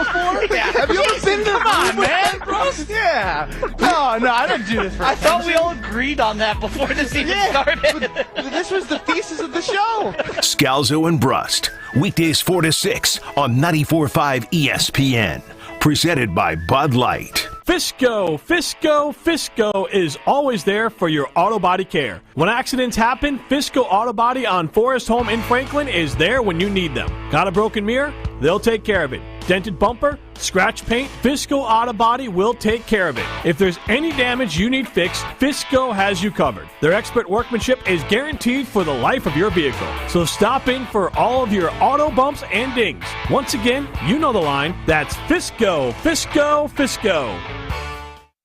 before? Yeah. Have you ever been in a Come on, room with man. Ben Rust? Yeah. No, I didn't do this for I thought we attention. all agreed on that before this even started. This was the thesis of the show. Scalzo and Brust, weekdays 4 to 6 on 94.5 ESPN. Presented by Bud Light. Fisco is always there for your auto body care. When accidents happen, Fisco Auto Body on Forest Home in Franklin is there when you need them. Got a broken mirror? They'll take care of it. Dented bumper? Scratch paint? Fisco Auto Body will take care of it. If there's any damage you need fixed, Fisco has you covered. Their expert workmanship is guaranteed for the life of your vehicle. So stop in for all of your auto bumps and dings. Once again, you know the line. That's Fisco.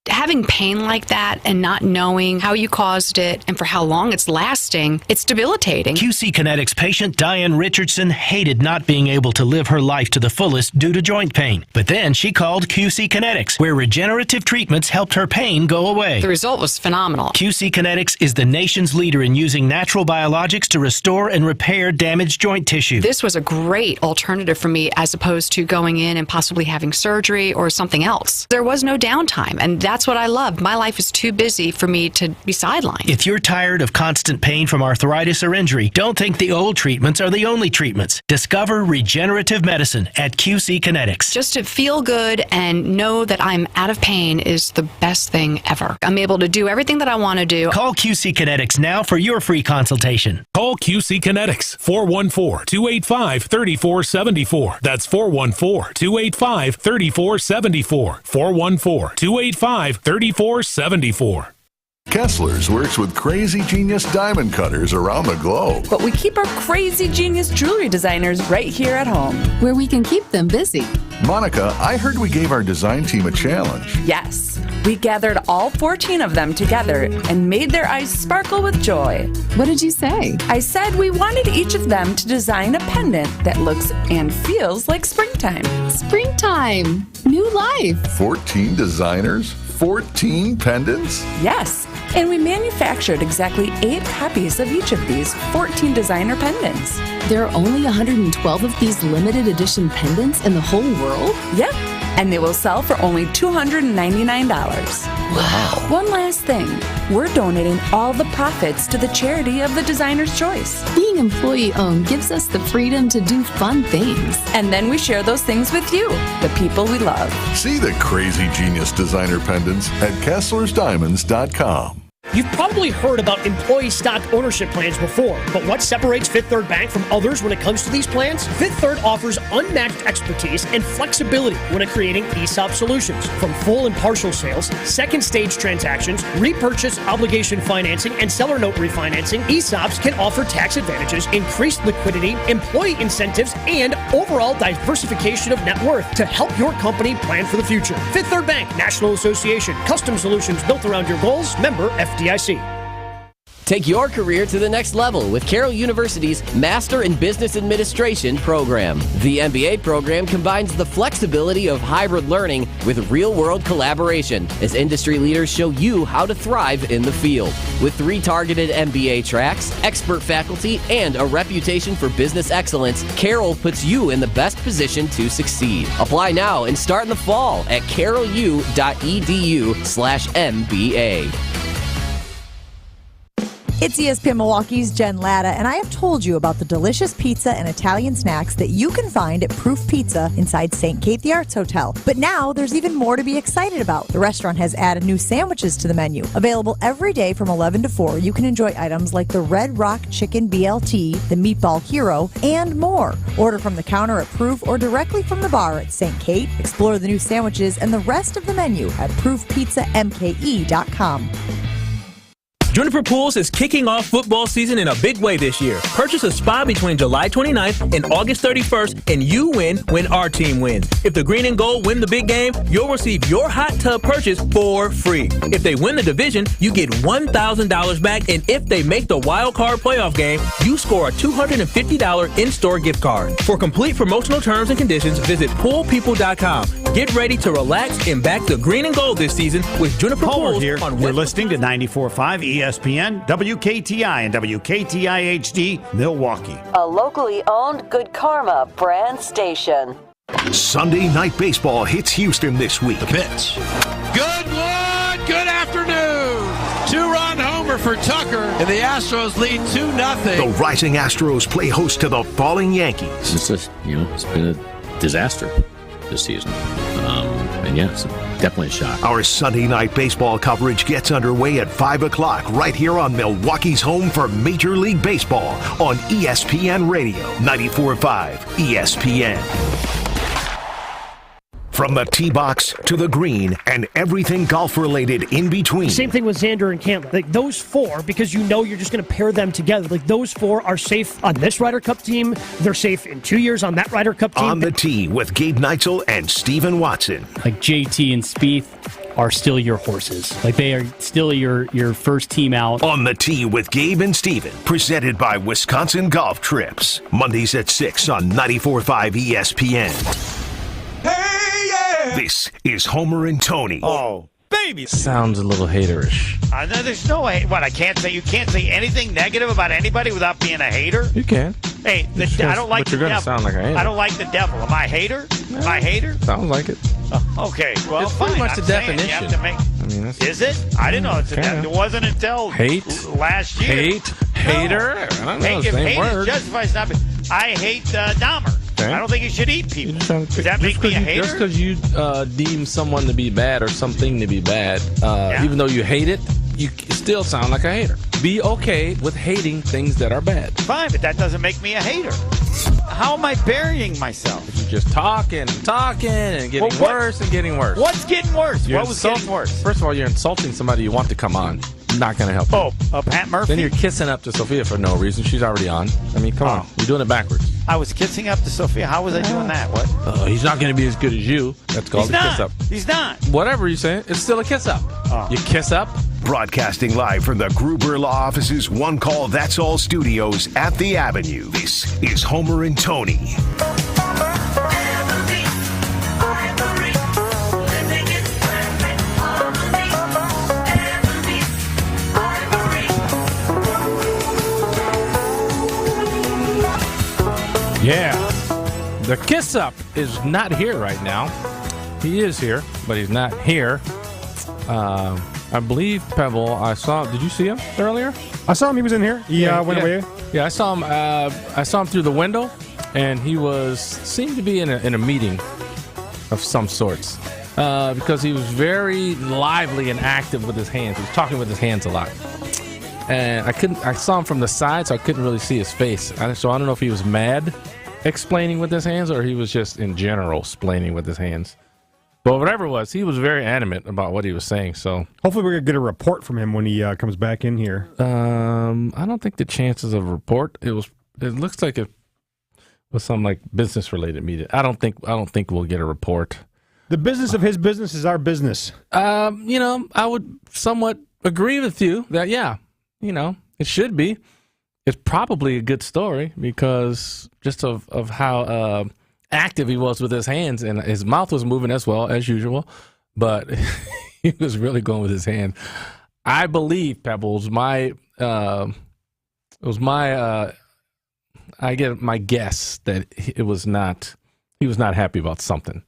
Having pain like that and not knowing how you caused it and for how long it's lasting, it's debilitating. QC Kinetics patient Diane Richardson hated not being able to live her life to the fullest due to joint pain. But then she called QC Kinetics, where regenerative treatments helped her pain go away. The result was phenomenal. QC Kinetics is the nation's leader in using natural biologics to restore and repair damaged joint tissue. This was a great alternative for me as opposed to going in and possibly having surgery or something else. There was no downtime, and that's what I love. My life is too busy for me to be sidelined. If you're tired of constant pain from arthritis or injury, don't think the old treatments are the only treatments. Discover regenerative medicine at QC Kinetics. Just to feel good and know that I'm out of pain is the best thing ever. I'm able to do everything that I want to do. Call QC Kinetics now for your free consultation. Call QC Kinetics, 414-285-3474. That's 414-285-3474. 414-285-3474. Kessler's works with crazy genius diamond cutters around the globe. But we keep our crazy genius jewelry designers right here at home, where we can keep them busy. Monica, I heard we gave our design team a challenge. Yes, we gathered all 14 of them together and made their eyes sparkle with joy. What did you say? I said we wanted each of them to design a pendant that looks and feels like springtime. Springtime! New life! 14 designers? 14 pendants? Yes, and we manufactured exactly 8 copies of each of these 14 designer pendants. There are only 112 of these limited edition pendants in the whole world? Yep, and they will sell for only $299. Wow. One last thing, we're donating all the profits to the charity of the designer's choice. Being employee-owned gives us the freedom to do fun things. And then we share those things with you, the people we love. See the crazy genius designer pendants at KesslersDiamonds.com. You've probably heard about employee stock ownership plans before, but what separates Fifth Third Bank from others when it comes to these plans? Fifth Third offers unmatched expertise and flexibility when creating ESOP solutions. From full and partial sales, second stage transactions, repurchase obligation financing, and seller note refinancing, ESOPs can offer tax advantages, increased liquidity, employee incentives, and overall diversification of net worth to help your company plan for the future. Fifth Third Bank, National Association, custom solutions built around your goals, member FDIC. Take your career to the next level with Carroll University's Master in Business Administration program. The MBA program combines the flexibility of hybrid learning with real-world collaboration as industry leaders show you how to thrive in the field. With 3 targeted MBA tracks, expert faculty, and a reputation for business excellence, Carroll puts you in the best position to succeed. Apply now and start in the fall at carrollu.edu/MBA. It's ESPN Milwaukee's Jen Latta, and I have told you about the delicious pizza and Italian snacks that you can find at Proof Pizza inside St. Kate the Arts Hotel. But now there's even more to be excited about. The restaurant has added new sandwiches to the menu. Available every day from 11 to 4, you can enjoy items like the Red Rock Chicken BLT, the Meatball Hero, and more. Order from the counter at Proof or directly from the bar at St. Kate. Explore the new sandwiches and the rest of the menu at proofpizzamke.com. Juniper Pools is kicking off football season in a big way this year. Purchase a spot between July 29th and August 31st, and you win when our team wins. If the green and gold win the big game, you'll receive your hot tub purchase for free. If they win the division, you get $1,000 back, and if they make the wild card playoff game, you score a $250 in-store gift card. For complete promotional terms and conditions, visit poolpeople.com. Get ready to relax and back the green and gold this season with Juniper Pools. Here. You're listening to 94.5 ESPN, WKTI, and WKTI HD, Milwaukee. A locally owned Good Karma brand station. Sunday Night Baseball hits Houston this week. The pitch. Good one. Good afternoon. 2-run homer for Tucker, and the Astros lead 2-0. The rising Astros play host to the falling Yankees. It's been a disaster this season. And yeah, it's definitely a shock. Our Sunday Night Baseball coverage gets underway at 5 o'clock right here on Milwaukee's home for Major League Baseball on ESPN Radio, 94.5 ESPN. From the tee box to the green and everything golf-related in between. Same thing with Xander and Cantlay. Like those four, because you know you're just going to pair them together. Like those four are safe on this Ryder Cup team. They're safe in 2 years on that Ryder Cup team. On the tee with Gabe Neitzel and Stephen Watson. Like JT and Spieth are still your horses. Like they are still your first team out. On the tee with Gabe and Stephen. Presented by Wisconsin Golf Trips. Mondays at 6 on 94.5 ESPN. This is Homer and Tony. Oh, baby. Sounds a little haterish. No, there's no way. What, you can't say anything negative about anybody without being a hater? You can. Hey, I don't like but the you're devil. Gonna sound like a hater. I don't like the devil. Am I a hater? No. Am I a hater? Sounds like it. Okay, well, it's fine. pretty much I'm the saying definition. You have to make, is it? I didn't know it's a definition. It wasn't until last year. Hater? No. I don't know, If same hate word. justifies not being. I hate Dahmer. Okay. I don't think he should eat people. Does that make me a hater? Just because you deem someone to be bad or something to be bad, even though you hate it, you still sound like a hater. Be okay with hating things that are bad. Fine, but that doesn't make me a hater. How am I burying myself? You're just talking and getting worse and getting worse. What's getting worse? What was getting worse? First of all, you're insulting somebody you want to come on. Not going to help you. Oh, Pat Murphy? Then you're kissing up to Sophia for no reason. She's already on. I mean, come on. You're doing it backwards. I was kissing up to Sophia. How was I doing that? What? He's not going to be as good as you. That's called a kiss up. He's not. Whatever you're saying, it's still a kiss up. You kiss up. Broadcasting live from the Gruber Law Office's One Call That's All studios at the Avenue. This is Homer and Tony. Yeah. The kiss up is not here right now. He is here, but he's not here. I believe Pebble, I saw. Did you see him earlier? I saw him. He was in here. He went away. Yeah, I saw him. I saw him through the window, and he seemed to be in a meeting of some sorts because he was very lively and active with his hands. He was talking with his hands a lot, and I saw him from the side, so I couldn't really see his face. So I don't know if he was mad explaining with his hands or he was just in general explaining with his hands. But whatever it was, he was very adamant about what he was saying. So hopefully we're going to get a report from him when he comes back in here. I don't think the chances of a report. It looks like it was some like business related meeting. I don't think we'll get a report. The business of his business is our business. I would somewhat agree with you that it should be. It's probably a good story because just of how active he was with his hands, and his mouth was moving as well as usual, but he was really going with his hand. I believe, Pebbles, my guess that he was not happy about something.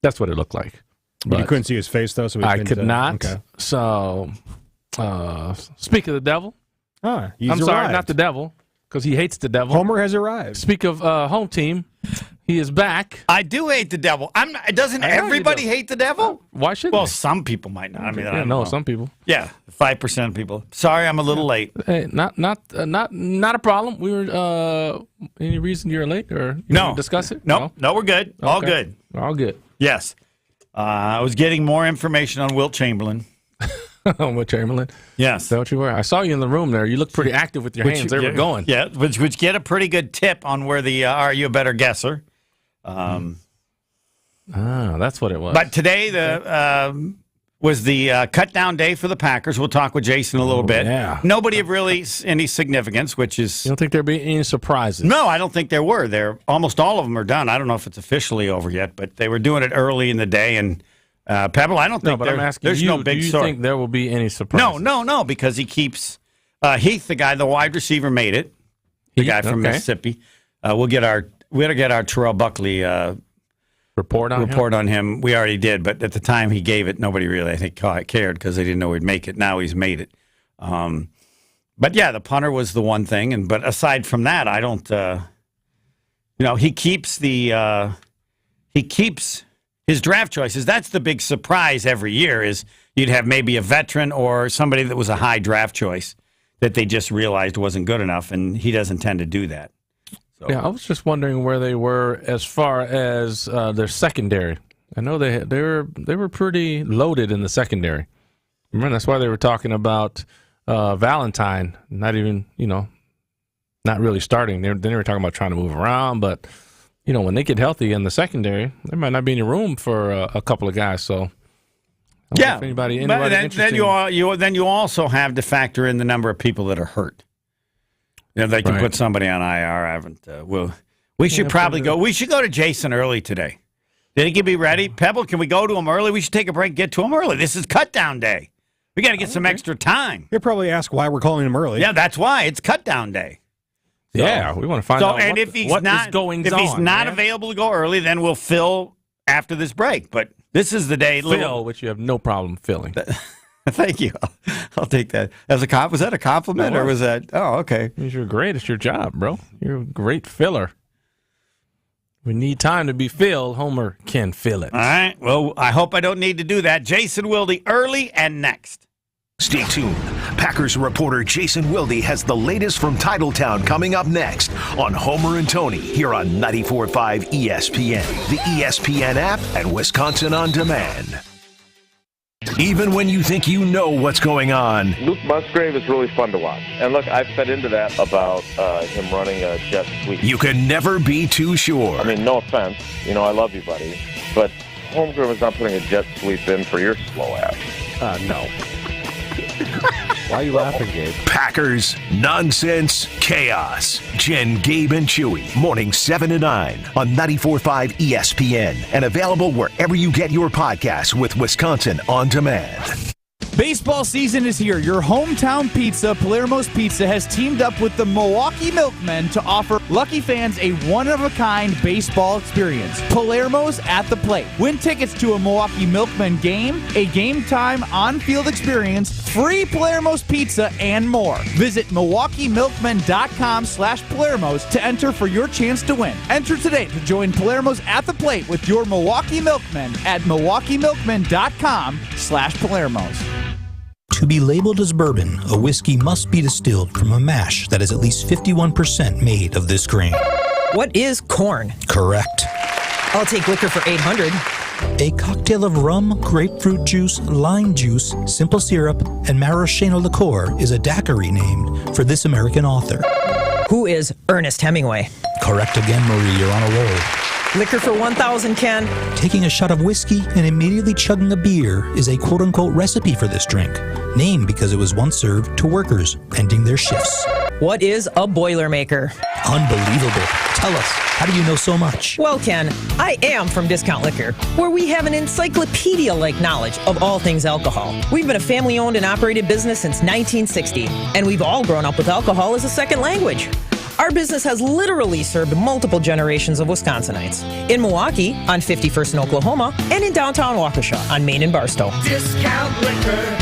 That's what it looked like. But you couldn't see his face though, so I could not. Okay. So, speak of the devil. I'm sorry, arrived. not the devil, because he hates the devil. Homer has arrived. Speak of home team, he is back. I do hate the devil. Doesn't everybody hate the devil? Why should? Well, some people might not. I mean, I don't know. Some people. Yeah, 5% of people. Sorry, I'm a little late. Hey, not a problem. We were any reason you're late or no discuss it? No, we're good. Okay. All good. Yes. I was getting more information on Wilt Chamberlain. Wilt Chamberlain? Yes. Is that what you were? I saw you in the room there. You look pretty active with your hands. They were going. Yeah, which get a pretty good tip on where the Are You a Better Guesser? That's what it was. But today was the cut-down day for the Packers. We'll talk with Jason a little bit. Yeah. Nobody of really any significance, which is... You don't think there'd be any surprises? No, I don't think there were. Almost all of them are done. I don't know if it's officially over yet, but they were doing it early in the day, and... Pebble, I don't think I'm asking there's you, no big do you story. think there will be any surprises? No, because he keeps Heath, the guy, the wide receiver, made it. The guy from Mississippi. We got to get our Terrell Buckley report on him. We already did, but at the time he gave it, nobody really, I think, cared because they didn't know he'd make it. Now he's made it. But yeah, the punter was the one thing. But aside from that, I don't. He keeps his draft choices. That's the big surprise every year. Is you'd have maybe a veteran or somebody that was a high draft choice that they just realized wasn't good enough, and he doesn't tend to do that. So. Yeah, I was just wondering where they were as far as their secondary. I know they were pretty loaded in the secondary. Remember, that's why they were talking about Valentine not even, not really starting. Then they were talking about trying to move around, but when they get healthy in the secondary, there might not be any room for a couple of guys. So. Yeah, anybody but then you also have to factor in the number of people that are hurt. They can put somebody on IR. I haven't. We should probably go. We should go to Jason early today. Think he'd be ready? Pebble, can we go to him early? We should take a break, get to him early. This is cut down day. We got to get some extra time. He'll probably ask why we're calling him early. Yeah, that's why it's cut down day. So, yeah, we want to find out. And if he's not available to go early, then we'll fill after this break. But this is the day. Which you have no problem filling. Thank you. I'll take that. Was that a compliment or was that? Oh, okay. You're great. It's your job, bro. You're a great filler. We need time to be filled. Homer can fill it. All right. Well, I hope I don't need to do that. Jason Wilde early and next. Stay tuned. Packers reporter Jason Wilde has the latest from Titletown coming up next on Homer and Tony here on 94.5 ESPN, the ESPN app, and Wisconsin On Demand. Even when you think you know what's going on. Luke Musgrave is really fun to watch. And look, I've fed into that about him running a jet sweep. You can never be too sure. I mean, no offense. I love you, buddy. But Holmgren is not putting a jet sweep in for your slow ass. No. Why are you laughing, Gabe? Packers, nonsense, chaos. Jen, Gabe, and Chewy. Morning 7 to 9 on 94.5 ESPN. And available wherever you get your podcasts with Wisconsin On Demand. Baseball season is here. Your hometown pizza, Palermo's Pizza, has teamed up with the Milwaukee Milkmen to offer lucky fans a one-of-a-kind baseball experience. Palermo's at the Plate. Win tickets to a Milwaukee Milkmen game, a game-time on-field experience, free Palermo's Pizza, and more. Visit MilwaukeeMilkmen.com/Palermo's to enter for your chance to win. Enter today to join Palermo's at the Plate with your Milwaukee Milkmen at MilwaukeeMilkmen.com/Palermo's. To be labeled as bourbon, a whiskey must be distilled from a mash that is at least 51% made of this grain. What is corn? Correct. I'll take liquor for 800. A cocktail of rum, grapefruit juice, lime juice, simple syrup, and maraschino liqueur is a daiquiri named for this American author. Who is Ernest Hemingway? Correct again, Marie. You're on a roll. Liquor for 1,000, Ken. Taking a shot of whiskey and immediately chugging a beer is a quote-unquote recipe for this drink, named because it was once served to workers ending their shifts. What is a Boilermaker? Unbelievable. Tell us, how do you know so much? Well, Ken, I am from Discount Liquor, where we have an encyclopedia-like knowledge of all things alcohol. We've been a family-owned and operated business since 1960, and we've all grown up with alcohol as a second language. Our business has literally served multiple generations of Wisconsinites. In Milwaukee, on 51st and Oklahoma, and in downtown Waukesha, on Main and Barstow. Discount Liquor.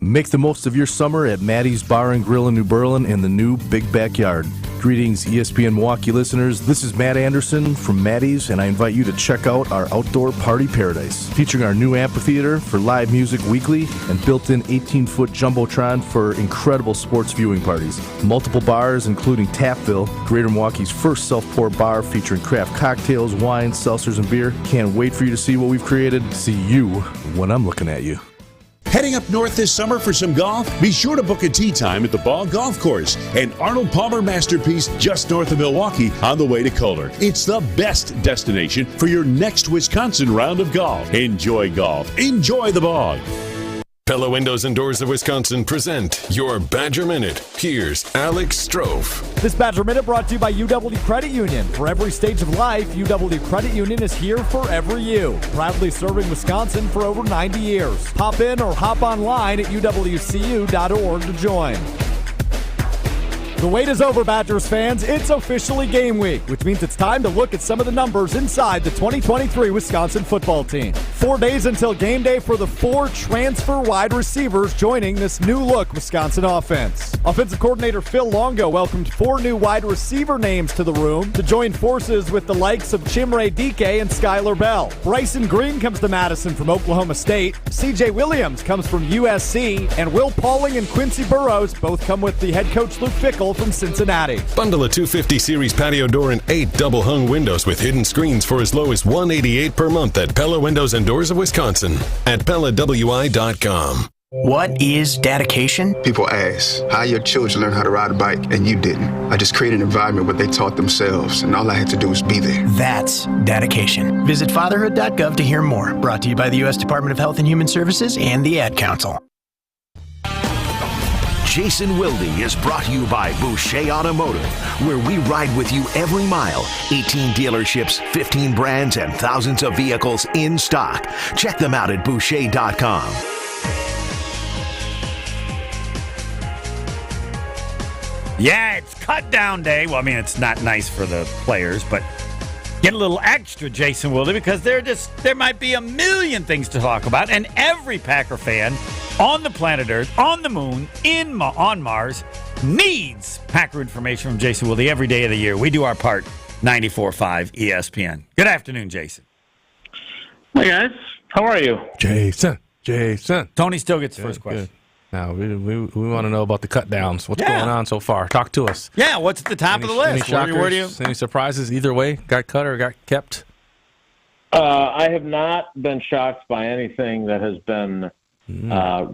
Make the most of your summer at Maddie's Bar and Grill in New Berlin and the new Big Backyard. Greetings, ESPN Milwaukee listeners. This is Matt Anderson from Maddie's, and I invite you to check out our outdoor party paradise, featuring our new amphitheater for live music weekly and built-in 18-foot Jumbotron for incredible sports viewing parties. Multiple bars, including Tapville, Greater Milwaukee's first self-pour bar featuring craft cocktails, wines, seltzers, and beer. Can't wait for you to see what we've created. See you when I'm looking at you. Heading up north this summer for some golf? Be sure to book a tee time at the Ball Golf Course, an Arnold Palmer masterpiece just north of Milwaukee on the way to Kohler. It's the best destination for your next Wisconsin round of golf. Enjoy golf. Enjoy the bog. Pella Windows and Doors of Wisconsin present your Badger Minute. Here's Alex Strofe. This Badger Minute brought to you by UW Credit Union. For every stage of life, UW Credit Union is here for every you. Proudly serving Wisconsin for over 90 years. Hop in or hop online at uwcu.org to join. The wait is over, Badgers fans. It's officially game week, which means it's time to look at some of the numbers inside the 2023 Wisconsin football team. 4 days until game day for the 4 transfer wide receivers joining this new-look Wisconsin offense. Offensive coordinator Phil Longo welcomed 4 new wide receiver names to the room to join forces with the likes of Chimere Dike and Skylar Bell. Bryson Green comes to Madison from Oklahoma State. C.J. Williams comes from USC. And Will Pauling and Quincy Burrows both come with the head coach Luke Fickell from Cincinnati. Bundle a 250 series patio door and 8 double-hung windows with hidden screens for as low as $188 per month at Pella Windows and Doors of Wisconsin at PellaWI.com. What is dedication? People ask, how your children learn how to ride a bike and you didn't? I just created an environment where they taught themselves and all I had to do was be there. That's dedication. Visit fatherhood.gov to hear more. Brought to you by the U.S. Department of Health and Human Services and the Ad Council. Jason Wilde is brought to you by Boucher Automotive, where we ride with you every mile. 18 dealerships, 15 brands, and thousands of vehicles in stock. Check them out at Boucher.com. Yeah, it's cut down day. Well, I mean, it's not nice for the players, but get a little extra, Jason Wilde, because there might be a million things to talk about, and every Packer fan on the planet Earth, on the moon, on Mars, needs Packer information from Jason Wilde every day of the year. We do our part, 94.5 ESPN. Good afternoon, Jason. Hey, guys. How are you? Jason. Tony still gets the first question. Good. Now, we want to know about the cut downs. What's going on so far? Talk to us. Yeah, what's at the top of the list? Any shockers, any surprises either way? Got cut or got kept? I have not been shocked by anything that has been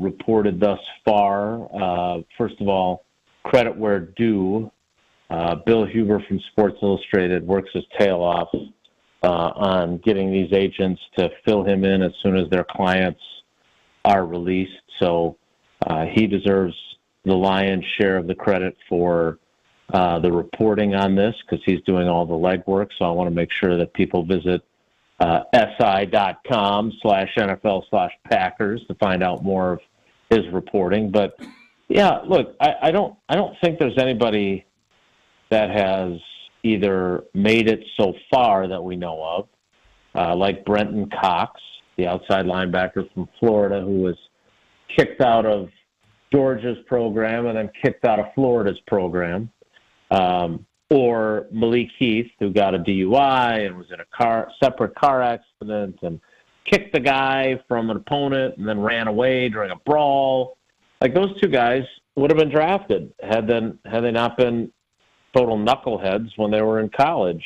reported thus far. First of all, credit where due. Bill Huber from Sports Illustrated works his tail off on getting these agents to fill him in as soon as their clients are released. So he deserves the lion's share of the credit for the reporting on this because he's doing all the legwork. So I want to make sure that people visit si.com/NFL/Packers to find out more of his reporting. But yeah, look, I don't think there's anybody that has either made it so far that we know of, like Brenton Cox, the outside linebacker from Florida, who was kicked out of Georgia's program and then kicked out of Florida's program, or Malik Heath, who got a DUI and was in a separate car accident and kicked the guy from an opponent and then ran away during a brawl. Like, those two guys would have been drafted had they not been total knuckleheads when they were in college.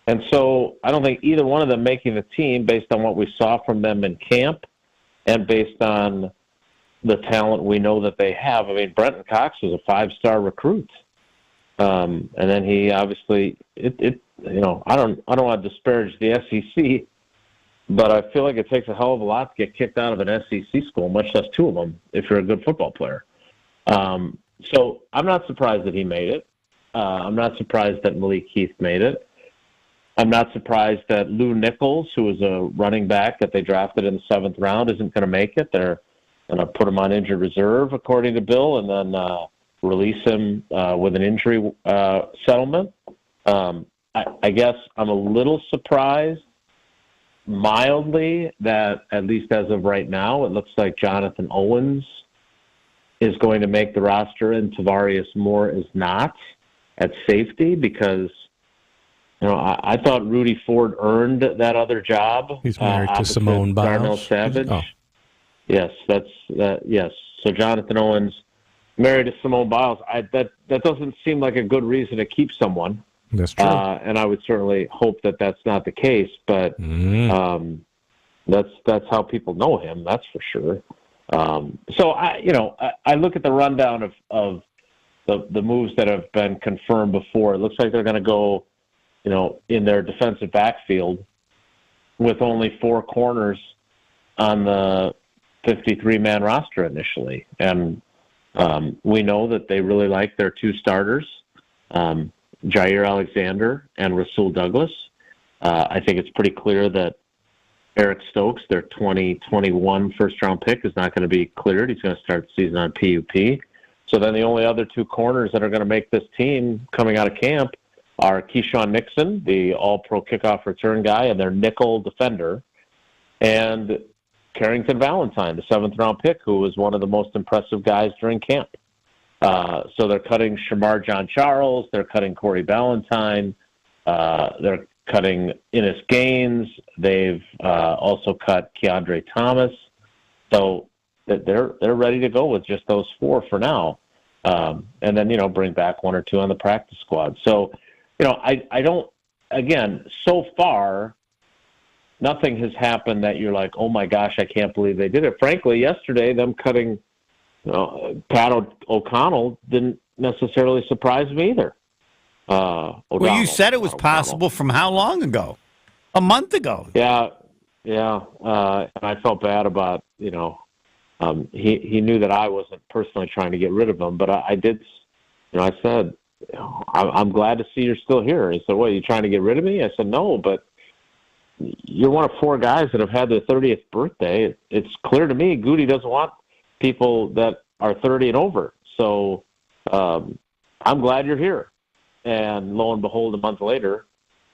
And so I don't think either one of them making the team, based on what we saw from them in camp and based on the talent we know that they have. I mean, Brenton Cox was a 5-star recruit. And then he obviously, I don't want to disparage the SEC, but I feel like it takes a hell of a lot to get kicked out of an SEC school, much less 2 of them, if you're a good football player. So I'm not surprised that he made it. I'm not surprised that Malik Heath made it. I'm not surprised that Lou Nichols, who was a running back that they drafted in the 7th round, isn't going to make it. They're going to put him on injured reserve, according to Bill, and then release him with an injury settlement. I guess I'm a little surprised, mildly, that at least as of right now, it looks like Jonathan Owens is going to make the roster and Tavarius Moore is not at safety, because I thought Rudy Ford earned that other job. He's married to Simone Biles. Darnell Savage. Oh. Yes, yes. So Jonathan Owens married to Simone Biles. That doesn't seem like a good reason to keep someone. That's true. And I would certainly hope that that's not the case. But that's how people know him. That's for sure. So I look at the rundown of the moves that have been confirmed before. It looks like they're going to go, in their defensive backfield with only 4 corners on the 53-man roster initially. And we know that they really like their 2 starters, Jair Alexander and Rasul Douglas. I think it's pretty clear that Eric Stokes, their 2021 first-round pick, is not going to be cleared. He's going to start the season on PUP. So then the only other two corners that are going to make this team coming out of camp are Keyshawn Nixon, the all-pro kickoff return guy, and their nickel defender, and Carrington Valentine, the 7th-round pick, who was one of the most impressive guys during camp. So they're cutting Shamar John-Charles. They're cutting Corey Ballantyne. They're cutting Innis Gaines. They've also cut Keandre Thomas. So they're ready to go with just those 4 for now. And then, bring back 1 or 2 on the practice squad. So, I don't, again, so far, nothing has happened that you're like, oh my gosh, I can't believe they did it. Frankly, yesterday, them cutting Pat O'Connell didn't necessarily surprise me either. Well, you said it was possible from how long ago? A month ago. Yeah. And I felt bad about, he knew that I wasn't personally trying to get rid of him, but I did, I said, I'm glad to see you're still here. He said, what, are you trying to get rid of me? I said, no, but you're one of 4 guys that have had their 30th birthday. It's clear to me Goody doesn't want people that are 30 and over. So I'm glad you're here. And lo and behold, a month later,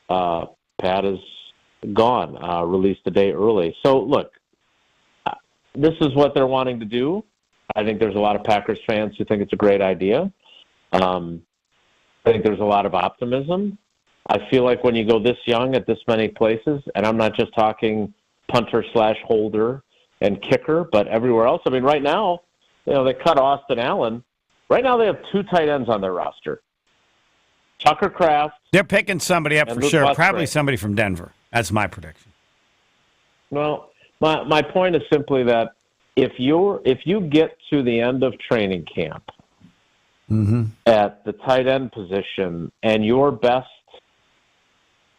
Pat is gone, released a day early. So, look, this is what they're wanting to do. I think there's a lot of Packers fans who think it's a great idea. I think there's a lot of optimism. I feel like when you go this young at this many places, and I'm not just talking punter/holder and kicker, but everywhere else. I mean, right now, they cut Austin Allen. Right now they have 2 tight ends on their roster. Tucker Kraft. They're picking somebody up for Luke sure. Musgrave. Probably somebody from Denver. That's my prediction. Well, my point is simply that if you get to the end of training camp at the tight end position and your best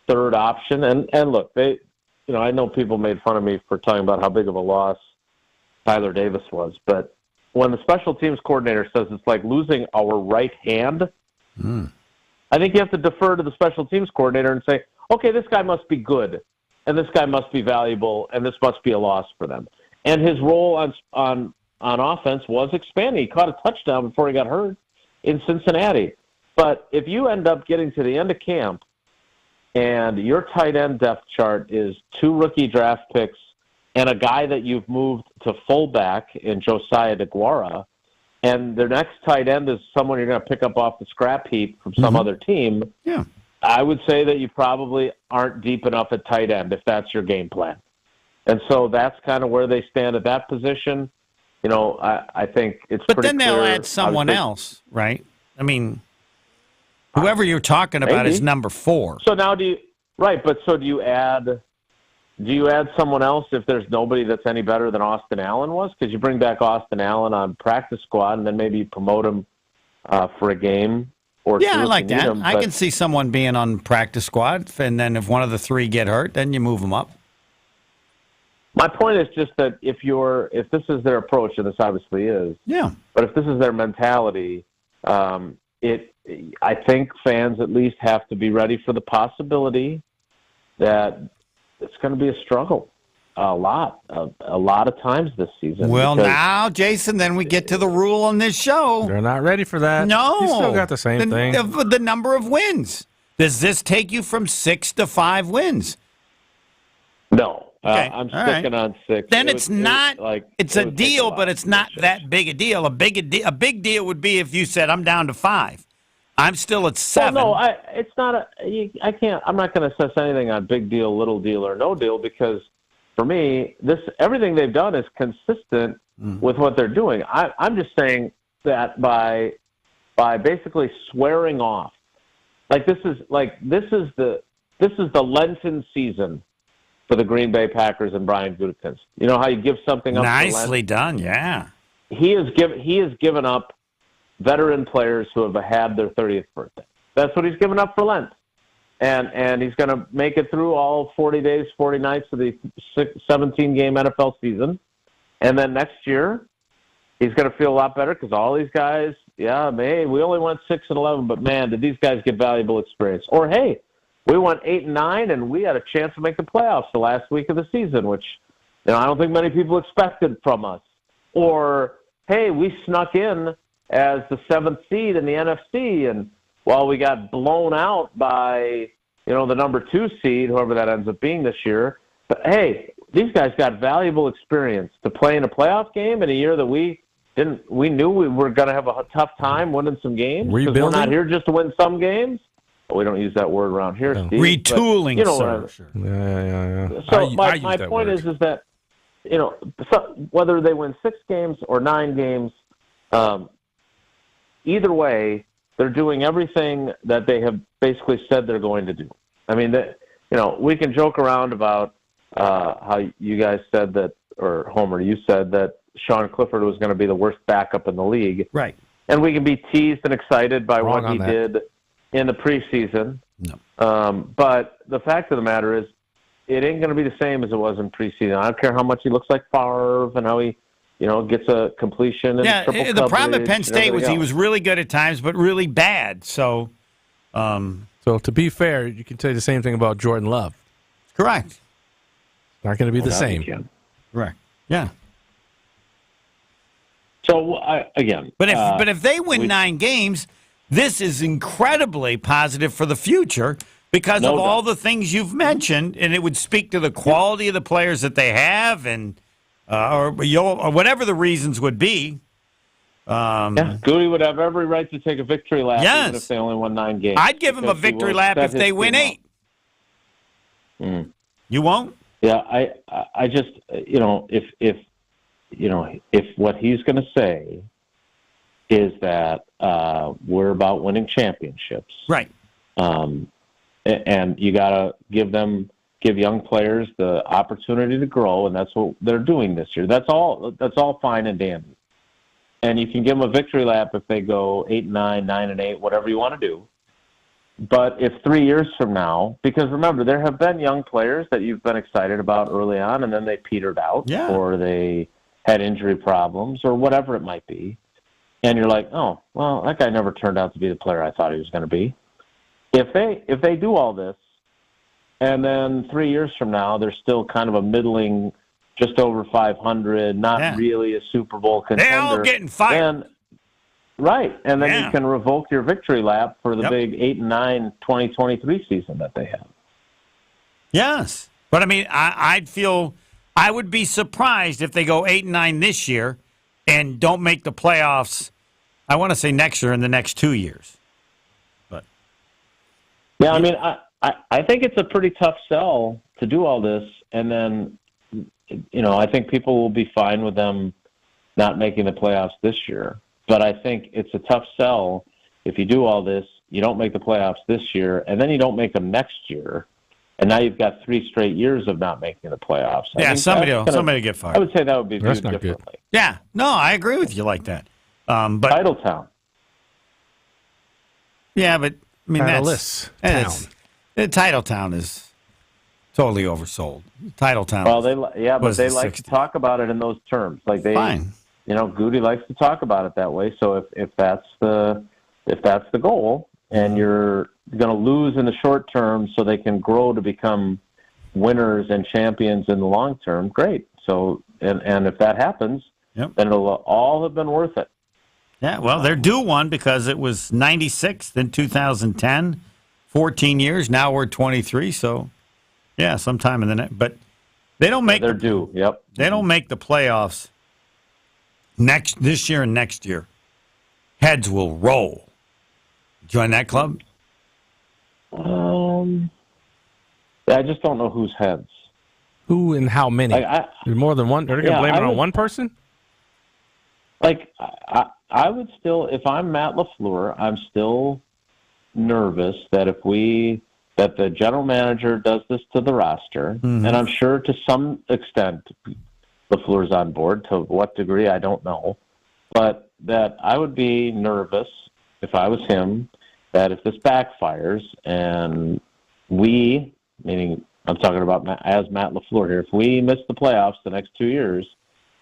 third option, and look, I know people made fun of me for talking about how big of a loss Tyler Davis was, but when the special teams coordinator says it's like losing our right hand, I think you have to defer to the special teams coordinator and say, okay, this guy must be good, and this guy must be valuable, and this must be a loss for them. And his role on offense was expanding. He caught a touchdown before he got hurt in Cincinnati. But if you end up getting to the end of camp and your tight end depth chart is 2 rookie draft picks and a guy that you've moved to fullback in Josiah DeGuara, and their next tight end is someone you're going to pick up off the scrap heap from some other team, I would say that you probably aren't deep enough at tight end if that's your game plan. And so that's kind of where they stand at that position. I think it's but pretty then they'll clear. add someone else, right? I mean, whoever you're talking about is number 4. So now do you add someone else if there's nobody that's any better than Austin Allen was? Because you bring back Austin Allen on practice squad and then maybe you promote him for a game or 2. I like that. Him, I can see someone being on practice squad, and then if one of the 3 get hurt, then you move them up. My point is just that if this is their approach, and this obviously is, but if this is their mentality, I think fans at least have to be ready for the possibility that it's going to be a struggle a lot of times this season. Well, now, Jason, then we get to the rule on this show. They're not ready for that. No. You still got the same thing. The number of wins. Does this take you from 6 to 5 wins? No. Okay. I'm sticking on 6. Then it's a deal, but it's not that big a deal. A big deal would be if you said, I'm down to 5. I'm still at 7. Well, no, it's not I can't. I'm not going to assess anything on big deal, little deal, or no deal because for me, everything they've done is consistent with what they're doing. I'm just saying that by basically swearing off, this is the Lenten season for the Green Bay Packers and Brian Gutekunst. You know how you give something up? Nicely done, yeah. He has given up veteran players who have had their 30th birthday. That's what he's given up for Lent. And he's going to make it through all 40 days, 40 nights of the 17-game NFL season. And then next year, he's going to feel a lot better because all these guys, we only went 6-11, but man, did these guys get valuable experience. Or, hey, we went 8-9, and we had a chance to make the playoffs the last week of the season, which I don't think many people expected from us. Or, hey, we snuck in as the 7th seed in the NFC. And while we got blown out by, the number 2 seed, whoever that ends up being this year, but hey, these guys got valuable experience to play in a playoff game in a year that we knew we were going to have a tough time winning some games. Because we're not here just to win some games. We don't use that word around here, Steve. Retooling, sir. Yeah. So my point is that, whether they win 6 games or 9 games, either way, they're doing everything that they have basically said they're going to do. I mean, we can joke around about how you guys said that, or Homer, you said that Sean Clifford was going to be the worst backup in the league. Right. And we can be teased and excited by what he did in the preseason. No. But the fact of the matter is, it ain't going to be the same as it was in preseason. I don't care how much he looks like Favre and how he, gets a completion. And the problem at Penn State was he was really good at times, but really bad. So, so to be fair, you can say the same thing about Jordan Love. Correct. Not going to be the same. Correct. Yeah. So again, but if they win 9 games, this is incredibly positive for the future because of all the things you've mentioned, and it would speak to the quality of the players that they have, and or whatever the reasons would be. Goody would have every right to take a victory lap, even if they only won 9 games. I'd give him a victory lap if they win 8. You won't? Yeah, I just if what he's going to say is that we're about winning championships, right? And you got to give young players the opportunity to grow, and that's what they're doing this year. That's all fine and dandy. And you can give them a victory lap if they go 8-9, 9-8, whatever you want to do. But if 3 years from now, because remember, there have been young players that you've been excited about early on, and then they petered out, or they had injury problems, or whatever it might be, and you're like, oh, well, that guy never turned out to be the player I thought he was going to be. If they do all this, and then 3 years from now they're still kind of a middling, just over 500, not really a Super Bowl contender. They're all getting fired. Right, and then you can revoke your victory lap for the big 8-9 2023 season that they have. Yes, but I mean, I would be surprised if they go 8-9 this year and don't make the playoffs. I want to say next year and the next 2 years. But yeah, I mean, I think it's a pretty tough sell to do all this, and then I think people will be fine with them not making the playoffs this year. But I think it's a tough sell if you do all this, you don't make the playoffs this year, and then you don't make them next year, and now you've got 3 straight years of not making the playoffs. Somebody will get fired. I would say that would be viewed differently. Good. Yeah, no, I agree with you like that. But Titletown. Yeah, but I mean Titletown is totally oversold. Titletown. Well, they like to talk about it in those terms. Like Fine. Goody likes to talk about it that way. So if that's the goal, and you're going to lose in the short term, so they can grow to become winners and champions in the long term, great. So and if that happens, then it'll all have been worth it. Yeah, well, they're due one because it was 96th in 2010, 14 years. Now we're 23. So yeah, sometime in the next. But they don't make. They're due. Yep. They don't make the playoffs. This year and next year, heads will roll. Join that club? I just don't know whose heads. Who and how many? More than one? Are they going to blame it on one person? I would still, if I'm Matt LaFleur, I'm still nervous that that the general manager does this to the roster, and I'm sure to some extent LaFleur's on board. To what degree, I don't know. But that I would be nervous if I was him, that if this backfires and we, meaning I'm talking about as Matt LaFleur here, if we miss the playoffs the next 2 years,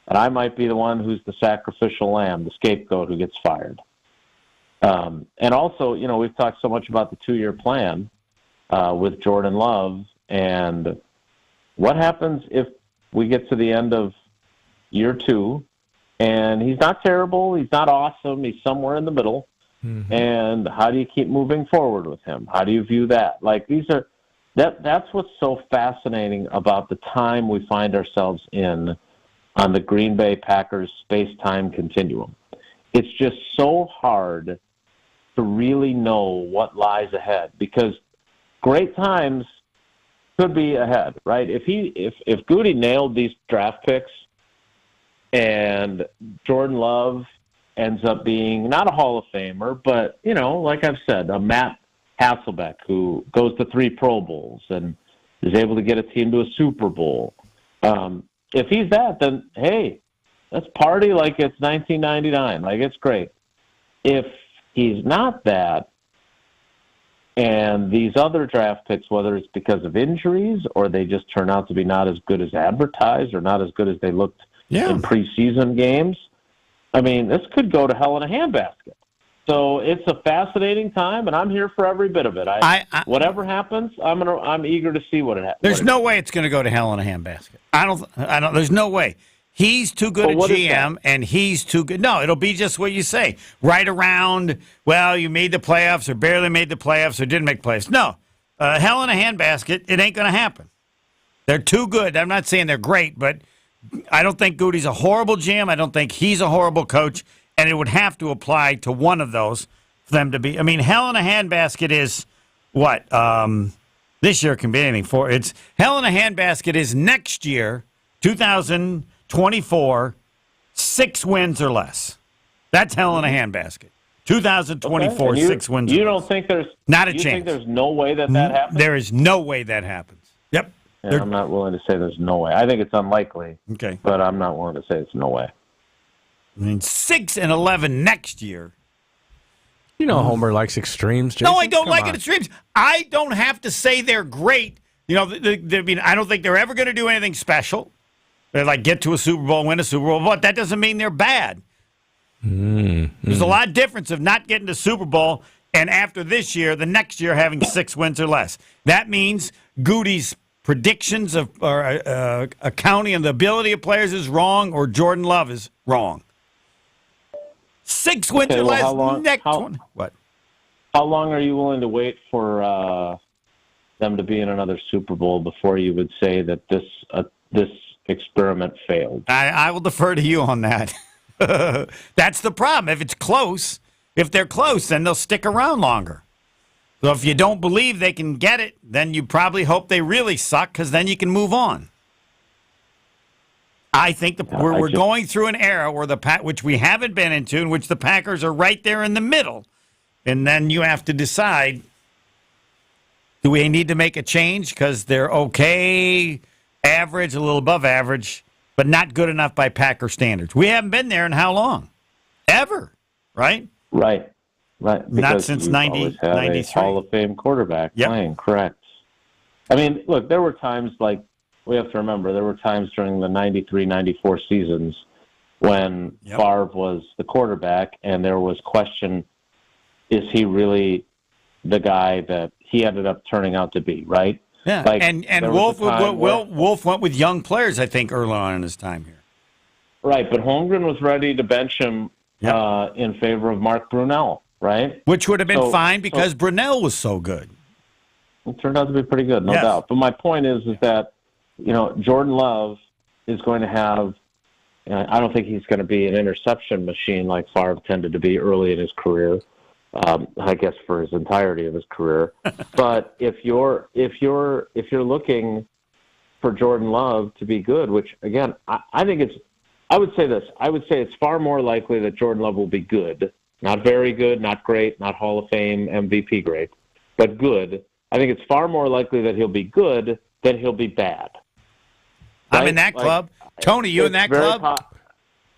and I might be the one who's the sacrificial lamb, the scapegoat who gets fired. And also, we've talked so much about the 2-year plan with Jordan Love, and what happens if we get to the end of year 2 And he's not terrible. He's not awesome. He's somewhere in the middle. Mm-hmm. And how do you keep moving forward with him? How do you view that? Like, that's what's so fascinating about the time we find ourselves in on the Green Bay Packers space-time continuum. It's just so hard to really know what lies ahead, because great times could be ahead, right? If Goody nailed these draft picks and Jordan Love ends up being not a Hall of Famer, but, like I've said, a Matt Hasselbeck who goes to 3 Pro Bowls and is able to get a team to a Super Bowl. If he's that, then, hey, let's party like it's 1999. Like, it's great. If he's not that, and these other draft picks, whether it's because of injuries or they just turn out to be not as good as advertised or not as good as they looked in preseason games, I mean, this could go to hell in a handbasket. So it's a fascinating time, and I'm here for every bit of it. Whatever happens, I'm eager to see what it happens. There's no way it's going to go to hell in a handbasket. I don't. There's no way. He's too good a GM, and he's too good. No, it'll be just what you say. Right around, well, you made the playoffs or barely made the playoffs or didn't make playoffs. No, hell in a handbasket, it ain't going to happen. They're too good. I'm not saying they're great, but I don't think Goody's a horrible GM. I don't think he's a horrible coach, and it would have to apply to one of those for them to be. I mean, hell in a handbasket is what? This year can be anything for. It's hell in a handbasket is next year, 2024, 6 wins or less. That's hell in a handbasket. 2024, okay. 6 wins. You don't think there's not a chance? You think there's no way that happens? There is no way that happens. Yep. Yeah, I'm not willing to say there's no way. I think it's unlikely. Okay. But I'm not willing to say it's no way. I mean, 6-11 next year. Homer likes extremes, Jason. No, I don't like extremes. I don't have to say they're great. I don't think they're ever going to do anything special. They're like get to a Super Bowl, win a Super Bowl, but that doesn't mean they're bad. There's a lot of difference of not getting to Super Bowl and after this year, the next year having 6 wins or less. That means Goody's predictions or accounting of the ability of players is wrong, or Jordan Love is wrong. 6 wins or less. What? How long are you willing to wait for them to be in another Super Bowl before you would say that this experiment failed? I will defer to you on that. That's the problem. If they're close, then they'll stick around longer. So if you don't believe they can get it, then you probably hope they really suck, because then you can move on. I think we're going through an era where which we haven't been into, in which the Packers are right there in the middle, and then you have to decide: do we need to make a change because they're okay, average, a little above average, but not good enough by Packer standards? We haven't been there in how long? Ever, right? Right. Not since 93. Hall of Fame quarterback playing, correct. I mean, look, there were times we have to remember, there were times during the 93-94 seasons when Favre was the quarterback, and there was question, is he really the guy that he ended up turning out to be, right? Yeah, and Wolf went with young players, I think, early on in his time here. Right, but Holmgren was ready to bench him in favor of Mark Brunell, right? Which would have been fine because Brunell was so good. It turned out to be pretty good, no doubt. But my point is that, Jordan Love is going to have, I don't think he's going to be an interception machine like Favre tended to be early in his career, I guess for his entirety of his career. But if you're looking for Jordan Love to be good, which again, I would say it's far more likely that Jordan Love will be good, not very good, not great, not Hall of Fame MVP great, but good. I think it's far more likely that he'll be good than he'll be bad. Right? I'm in that club. Tony, you in that club?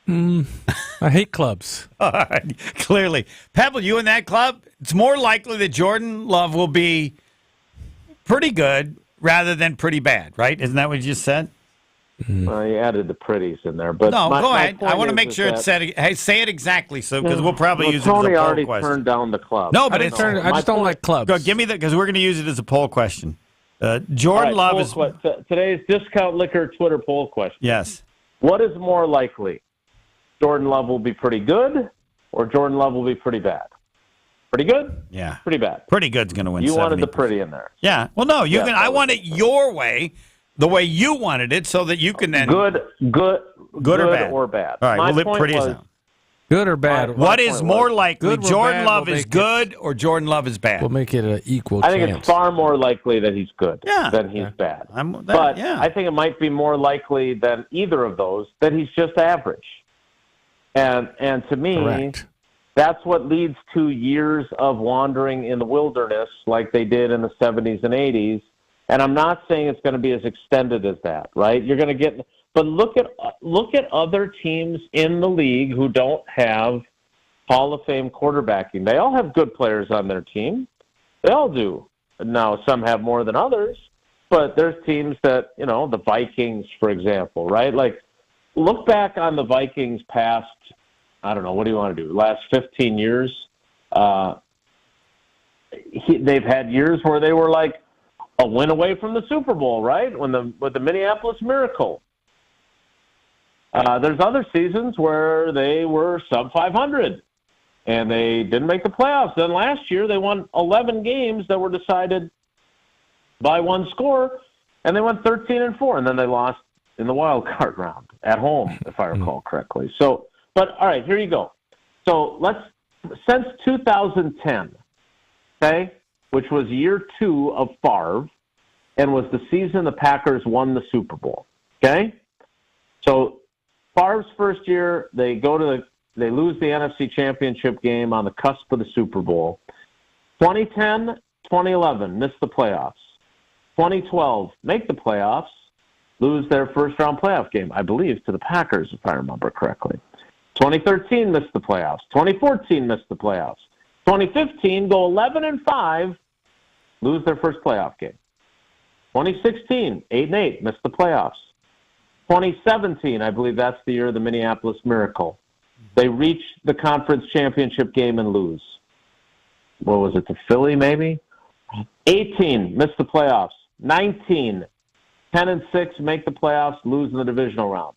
I hate clubs. All right. Clearly. Pebble, you in that club? It's more likely that Jordan Love will be pretty good rather than pretty bad, right? Isn't that what you just said? Well, you added the pretties in there. But no, go ahead. I want to make sure it's said. Hey, say it exactly, because we'll probably use it as a poll question. Tony already turned down the club. No, but I just don't like clubs. Go, give me because we're going to use it as a poll question. Jordan Love is today's Discount Liquor Twitter poll question. Yes. What is more likely? Jordan Love will be pretty good or Jordan Love will be pretty bad. Pretty good? Yeah. Pretty bad. Pretty good's going to win. You 70%. wanted the pretty in there. Yeah. Well, no, you Yeah, can. I want it your way, the way you wanted it, so that you can then good or bad. or bad. All right. My Well, point pretty was, is out. Good or bad? What is more likely? Good or Jordan bad Love will is make good or Jordan Love is bad? We'll make it an equal I think chance. it's far more likely that he's good Yeah. than he's bad. But I think it might be more likely than either of those that he's just average. And to me, Correct. that's what leads to years of wandering in the wilderness like they did in the 70s and 80s. And I'm not saying it's going to be as extended as that, right? You're going to get – but look at other teams in the league who don't have Hall of Fame quarterbacking. They all have good players on their team. They all do. Now, some have more than others, but there's teams that, the Vikings, for example, right? Like, look back on the Vikings past, I don't know, what do you want to do, last 15 years? They've had years where they were like a win away from the Super Bowl, right? With the Minneapolis Miracle. There's other seasons where they were sub 500 and they didn't make the playoffs. Then last year they won 11 games that were decided by one score, and they went 13-4, and then they lost in the wild card round at home, if I recall correctly. So, but all right, here you go. So since 2010, okay, which was year 2 of Favre, and was the season the Packers won the Super Bowl. Okay, so Favre's first year, they lose the NFC Championship game on the cusp of the Super Bowl. 2010, 2011, miss the playoffs. 2012, make the playoffs, lose their first-round playoff game, I believe, to the Packers, if I remember correctly. 2013, miss the playoffs. 2014, miss the playoffs. 2015, go 11-5, lose their first playoff game. 2016, 8-8, miss the playoffs. 2017, I believe that's the year of the Minneapolis Miracle. They reach the conference championship game and lose. What was it, to Philly maybe? 18, miss the playoffs. 19, 10-6, make the playoffs, lose in the divisional round.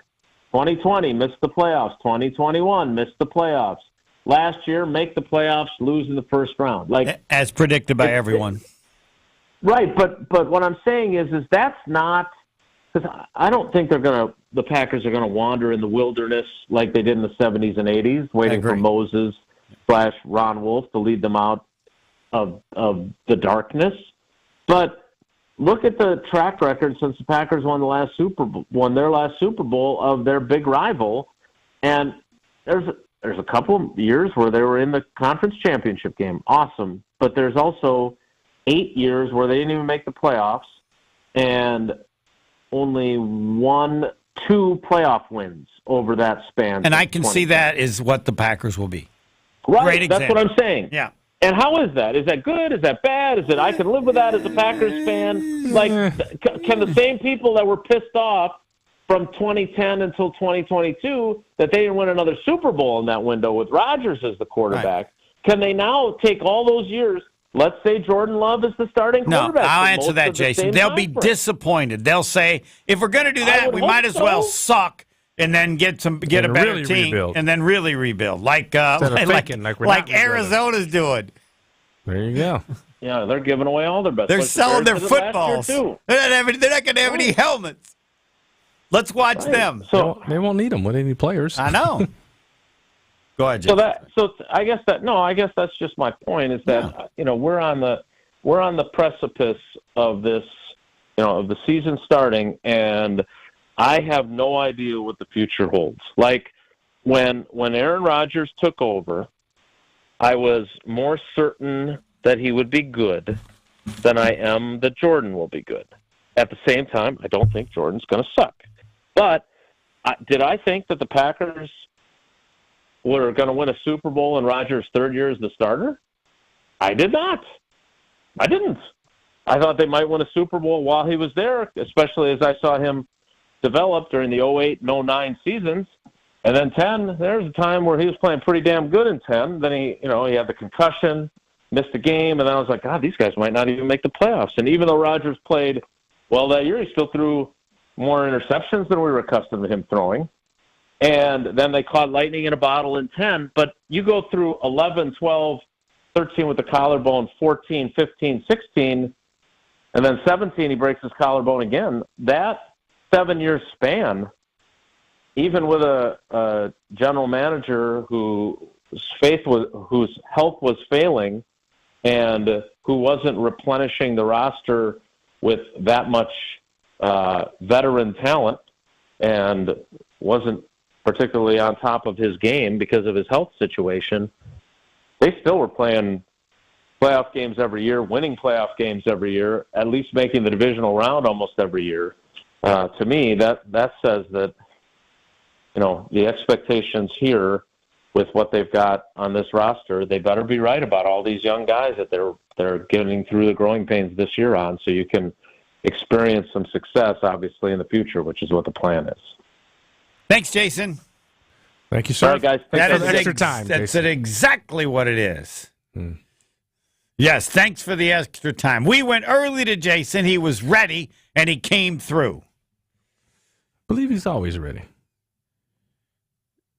2020, miss the playoffs. 2021, miss the playoffs. Last year, make the playoffs, lose in the first round. Like as predicted by everyone. Right, but what I'm saying is that's not, because I don't think the Packers are going to wander in the wilderness like they did in the 70s and 80s, waiting for Moses / Ron Wolf to lead them out of the darkness. But look at the track record since the Packers won their last Super Bowl of their big rival, and there's a couple of years where they were in the conference championship game. Awesome. But there's also 8 years where they didn't even make the playoffs, and only 1-2 playoff wins over that span. And I can see that is what the Packers will be. Right, Great example. that's what I'm saying. Yeah. And how is that? Is that good? Is that bad? Is it I can live with that as a Packers fan? Like, can the same people that were pissed off from 2010 until 2022 that they didn't win another Super Bowl in that window with Rodgers as the quarterback, can they now take all those years? Let's say Jordan Love is the starting quarterback. No, I'll answer that, Jason. They'll be disappointed. They'll say, if we're going to do that, we might as well suck and then get a better really team rebuild. and then really rebuild, like Arizona's doing. There you go. Yeah, they're giving away all their best. They're selling their Bears did it last footballs. year, too. They're not going to have any helmets. Let's watch them. So they won't need them with any players. I know. Go ahead, Jason. So I guess that's just my point is that we're on the precipice of this, of the season starting, and I have no idea what the future holds. Like when Aaron Rodgers took over, I was more certain that he would be good than I am that Jordan will be good. At the same time, I don't think Jordan's going to suck. But did I think that the Packers were going to win a Super Bowl in Rodgers' third year as the starter? I did not. I didn't. I thought they might win a Super Bowl while he was there, especially as I saw him develop during the 08 and 09 seasons. And then 10, there's a time where he was playing pretty damn good in 10. Then he had the concussion, missed a game, and then I was like, God, these guys might not even make the playoffs. And even though Rodgers played well that year, he still threw more interceptions than we were accustomed to him throwing. And then they caught lightning in a bottle in 10. But you go through 11, 12, 13 with the collarbone, 14, 15, 16, and then 17 he breaks his collarbone again. That 7-year span, even with a general manager whose health was failing and who wasn't replenishing the roster with that much veteran talent and wasn't particularly on top of his game because of his health situation, they still were playing playoff games every year, winning playoff games every year, at least making the divisional round almost every year. To me, that says that, the expectations here with what they've got on this roster, they better be right about all these young guys that they're getting through the growing pains this year on, so you can experience some success, obviously, in the future, which is what the plan is. Thanks, Jason. Thank you, sir. All right, guys. That is extra time. That's exactly what it is. Yes, thanks for the extra time. We went early to Jason. He was ready, and he came through. I believe he's always ready.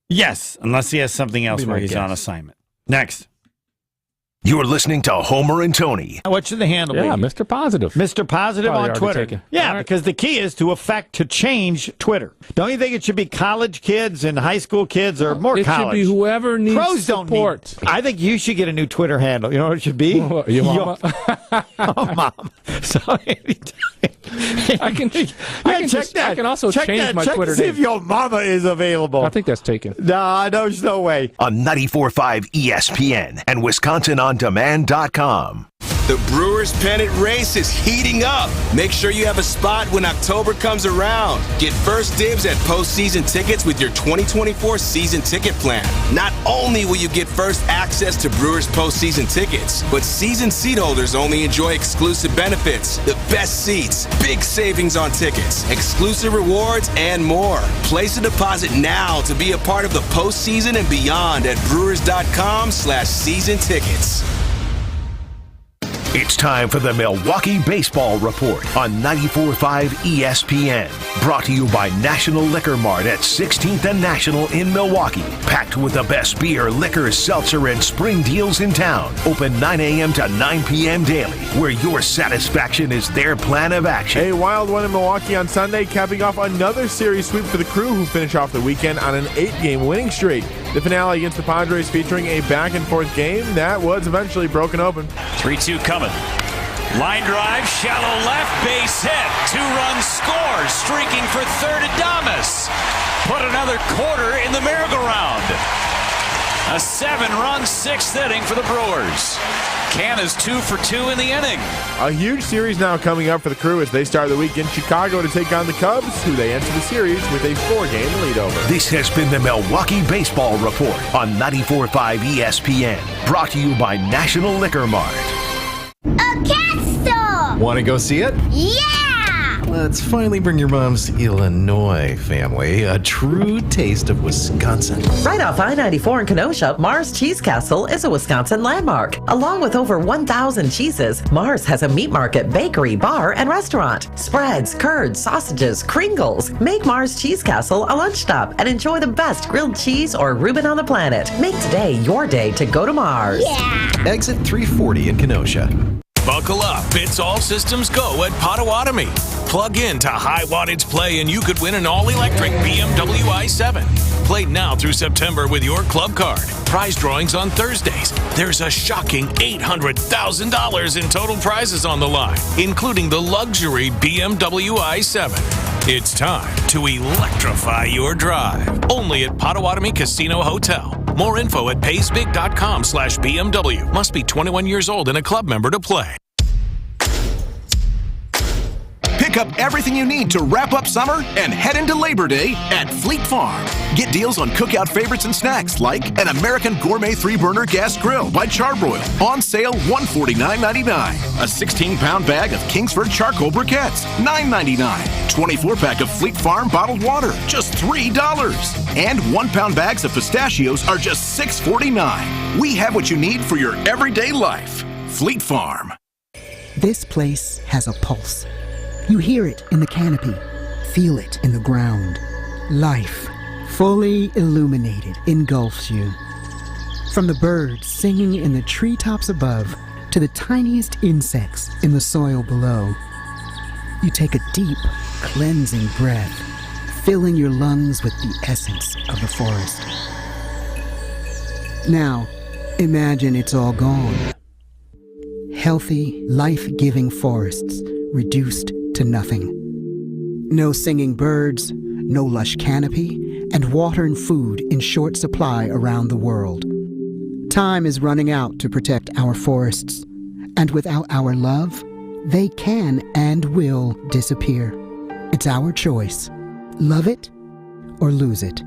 Yes, unless he has something else where he's on assignment. Next. You're listening to Homer and Tony. What should the handle be? Yeah, Mr. Positive. Mr. Positive Probably on already Twitter. taken. Yeah, because the key is to change Twitter. Don't you think it should be college kids and high school kids or more it college? It should be whoever needs Pros support. Don't need. I think you should get a new Twitter handle. You know what it should be? Your mama? Oh, Mom. So I can check that. I can also change my Twitter to see name. if your mama is available. I think that's taken. No, there's no way. On 94.5 ESPN and WisconsinOnDemand.com. The Brewers pennant race is heating up. Make sure you have a spot when October comes around. Get first dibs at postseason tickets with your 2024 season ticket plan. Not only will you get first access to Brewers postseason tickets, but season seat holders only enjoy exclusive benefits, the best seats, big savings on tickets, exclusive rewards, and more. Place a deposit now to be a part of the postseason and beyond at brewers.com/season tickets. It's time for the Milwaukee Baseball Report on 94.5 ESPN. Brought to you by National Liquor Mart at 16th and National in Milwaukee. Packed with the best beer, liquor, seltzer, and spring deals in town. Open 9 a.m. to 9 p.m. daily, where your satisfaction is their plan of action. A wild one in Milwaukee on Sunday, capping off another series sweep for the Crew, who finish off the weekend on an 8-game winning streak. The finale against the Padres featuring a back-and-forth game that was eventually broken open. 3-2 coming. Line drive, shallow left, base hit. 2-run score, streaking for third Adames. Put another quarter in the merry-go-round. A 7-run 6th inning for the Brewers. Can is 2 for 2 in the inning. A huge series now coming up for the Crew as they start the week in Chicago to take on the Cubs, who they enter the series with a 4-game lead over. This has been the Milwaukee Baseball Report on 94.5 ESPN. Brought to you by National Liquor Mart. A cat store! Want to go see it? Yeah! Let's finally bring your mom's Illinois family a true taste of Wisconsin. Right off I-94 in Kenosha, Mars Cheese Castle is a Wisconsin landmark. Along with over 1,000 cheeses, Mars has a meat market, bakery, bar, and restaurant. Spreads, curds, sausages, Kringles. Make Mars Cheese Castle a lunch stop and enjoy the best grilled cheese or Reuben on the planet. Make today your day to go to Mars. Yeah! Exit 340 in Kenosha. Buckle up. It's all systems go at Potawatomi. Plug in to High Wattage Play and you could win an all-electric BMW i7. Play now through September with your club card. Prize drawings on Thursdays. There's a shocking $800,000 in total prizes on the line, including the luxury BMW i7. It's time to electrify your drive. Only at Potawatomi Casino Hotel. More info at paysbig.com/BMW. Must be 21 years old and a club member to play. Pick up everything you need to wrap up summer and head into Labor Day at Fleet Farm. Get deals on cookout favorites and snacks like an American Gourmet 3-burner gas grill by Charbroil, on sale $149.99. A 16-pound bag of Kingsford charcoal briquettes, $9.99. 24-pack of Fleet Farm bottled water, just $3. And 1-pound bags of pistachios are just $6.49. We have what you need for your everyday life. Fleet Farm. This place has a pulse. You hear it in the canopy, feel it in the ground. Life fully illuminated, engulfs you. From the birds singing in the treetops above to the tiniest insects in the soil below, you take a deep, cleansing breath, filling your lungs with the essence of the forest. Now, imagine it's all gone. Healthy, life-giving forests reduced to nothing. No singing birds, no lush canopy, and water and food in short supply around the world. Time is running out to protect our forests, and without our love, they can and will disappear. It's our choice. Love it or lose it.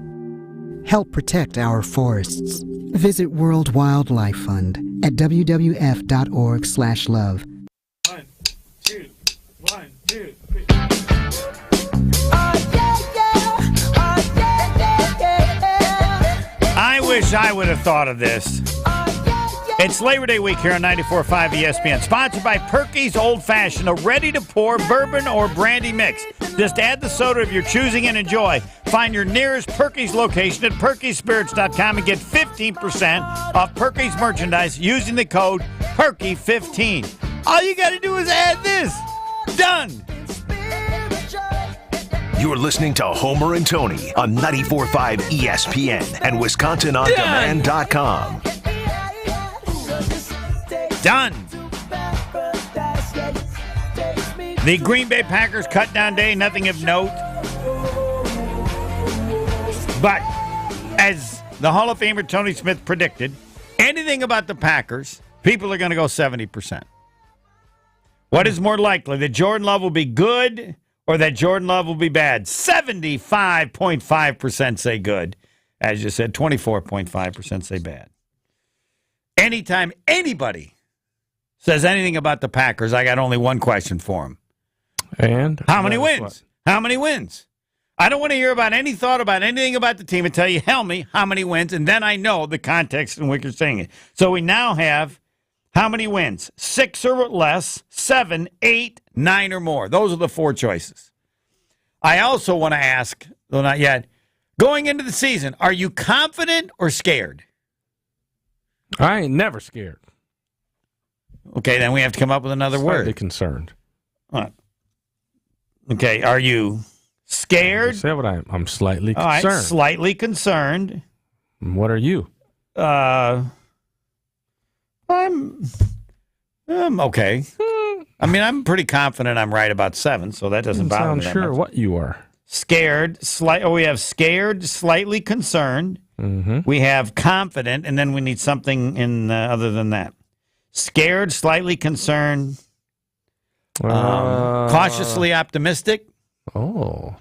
Help protect our forests. Visit World Wildlife Fund at wwf.org/love. 1, 2, 1, 2, 3. I wish I would have thought of this. It's Labor Day week here on 94.5 ESPN. Sponsored by Perky's Old Fashioned, a ready-to-pour bourbon or brandy mix. Just add the soda of your choosing and enjoy. Find your nearest Perky's location at perkyspirits.com and get 15% off Perky's merchandise using the code PERKY15. All you got to do is add this. Done. You're listening to Homer and Tony on 94.5 ESPN and WisconsinOnDemand.com. Done. The Green Bay Packers cut-down day, nothing of note. But as the Hall of Famer Tony Smith predicted, anything about the Packers, people are going to go 70%. What is more likely, that Jordan Love will be good or that Jordan Love will be bad? 75.5% say good. As you said, 24.5% say bad. Anytime anybody says anything about the Packers, I got only one question for him. And? How many wins? What? How many wins? I don't want to hear about any thought about anything about the team until you tell me how many wins, and then I know the context in which you're saying it. So we now have how many wins? 6 or less, 7, 8, 9 or more. Those are the 4 choices. I also want to ask, though not yet, going into the season, are you confident or scared? I ain't never scared. Okay, then we have to come up with another word. Slightly concerned. What? Okay, are you scared? Say what I'm slightly concerned. All right, slightly concerned. What are you? I'm okay. I mean, I'm pretty confident I'm right about 7, so that doesn't bother me. I'm sure what you are. Scared. We have scared, slightly concerned. Mm-hmm. We have confident, and then we need something in other than that. Scared, slightly concerned, cautiously optimistic. Oh,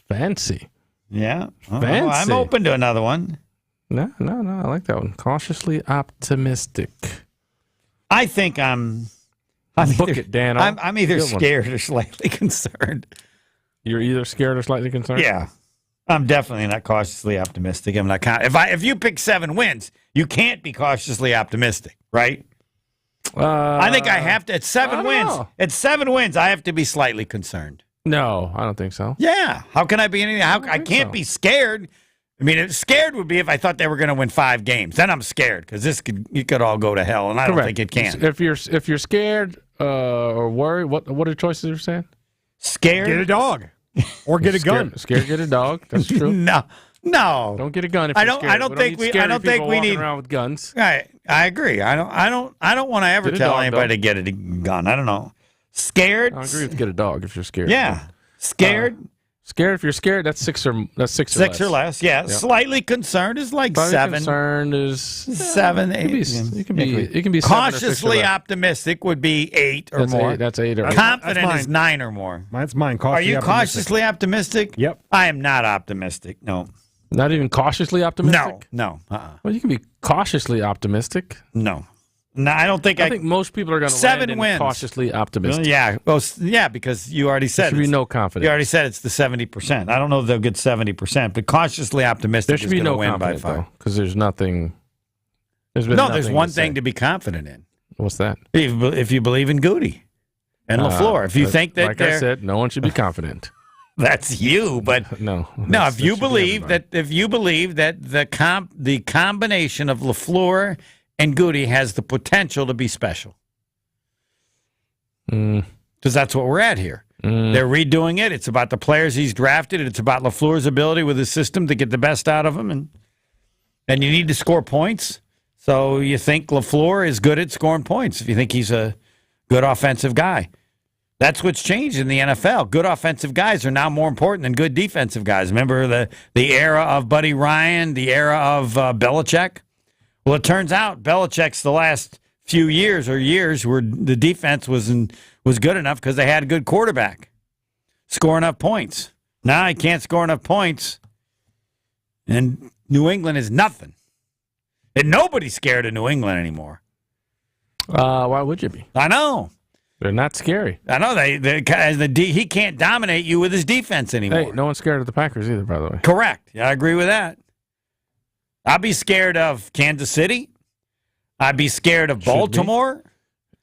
fancy. Yeah. Fancy. I'm open to another one. No. I like that one. Cautiously optimistic. I think I'm book it, Dan. I'm either scared or slightly concerned. You're either scared or slightly concerned? Yeah. I'm definitely not cautiously optimistic. I'm not. If you pick 7 wins, you can't be cautiously optimistic, right? I think I have to. At 7 wins, I have to be slightly concerned. No, I don't think so. Yeah. How can I be anything? I can't be scared. I mean, scared would be if I thought they were going to win 5 games. Then I'm scared because it could all go to hell, and I don't think it can. If you're scared or worried, what are the choices you're saying? Scared, get a dog or get a gun. Scared, get a dog. That's true. No. Don't get a gun. If you're scared. I don't think we need around with guns. Right. I agree. I don't want to ever tell anybody to get a gun. I don't know. Scared. I agree with get a dog if you're scared. Yeah. Scared. Scared. If you're scared, that's 6 or less. 6 or less. Yeah. Yep. Slightly concerned is like Slightly 7. Concerned is 7, 8. It can be cautiously optimistic would be 8 or more. That's 8 or more. Confident is 9 or more. That's mine. Are you cautiously optimistic? Yep. I am not optimistic. No. Not even cautiously optimistic? No. Well, you can be cautiously optimistic. No, I don't think. I think most people are going to 7 land wins. Cautiously optimistic. Yeah. Well, yeah, because you already said there should be no confidence. You already said it's the 70%. I don't know if they'll get 70%, but cautiously optimistic. There should be no win confidence by 5 because there's nothing. There's one thing to be confident in. What's that? If you believe in Goody and LaFleur, if you think that, like I said, no one should be confident. That's you, but no. If you believe that the combination of LaFleur and Goody has the potential to be special, because that's what we're at here. They're redoing it. It's about the players he's drafted. It's about LaFleur's ability with his system to get the best out of them, and you need to score points. So you think LaFleur is good at scoring points if you think he's a good offensive guy. That's what's changed in the NFL. Good offensive guys are now more important than good defensive guys. Remember the era of Buddy Ryan, the era of Belichick? Well, it turns out Belichick's the last few years where the defense was good enough because they had a good quarterback. Score enough points. Now he can't score enough points. And New England is nothing. And nobody's scared of New England anymore. Why would you be? I know. They're not scary. I know he can't dominate you with his defense anymore. Hey, no one's scared of the Packers either, by the way. Correct. Yeah, I agree with that. I'd be scared of Kansas City. I'd be scared of Baltimore.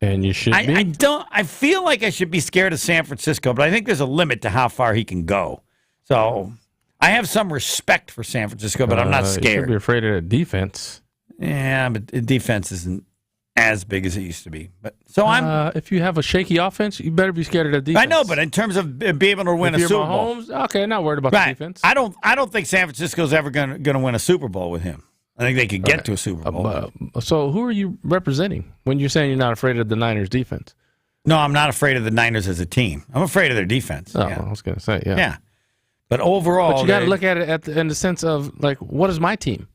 And you should be. I feel like I should be scared of San Francisco, but I think there's a limit to how far he can go. So I have some respect for San Francisco, but I'm not scared. You should be afraid of the defense. Yeah, but the defense isn't as big as it used to be. But so if you have a shaky offense, you better be scared of the defense. I know, but in terms of being able to win a Super Bowl, okay, not worried about the defense. I don't think San Francisco's ever going to win a Super Bowl with him. I think they could get to a Super Bowl. So who are you representing when you're saying you're not afraid of the Niners defense? No, I'm not afraid of the Niners as a team. I'm afraid of their defense. Oh, yeah. I was going to say, yeah. Yeah. But overall, but you got to look at it in the sense of like, what is my team?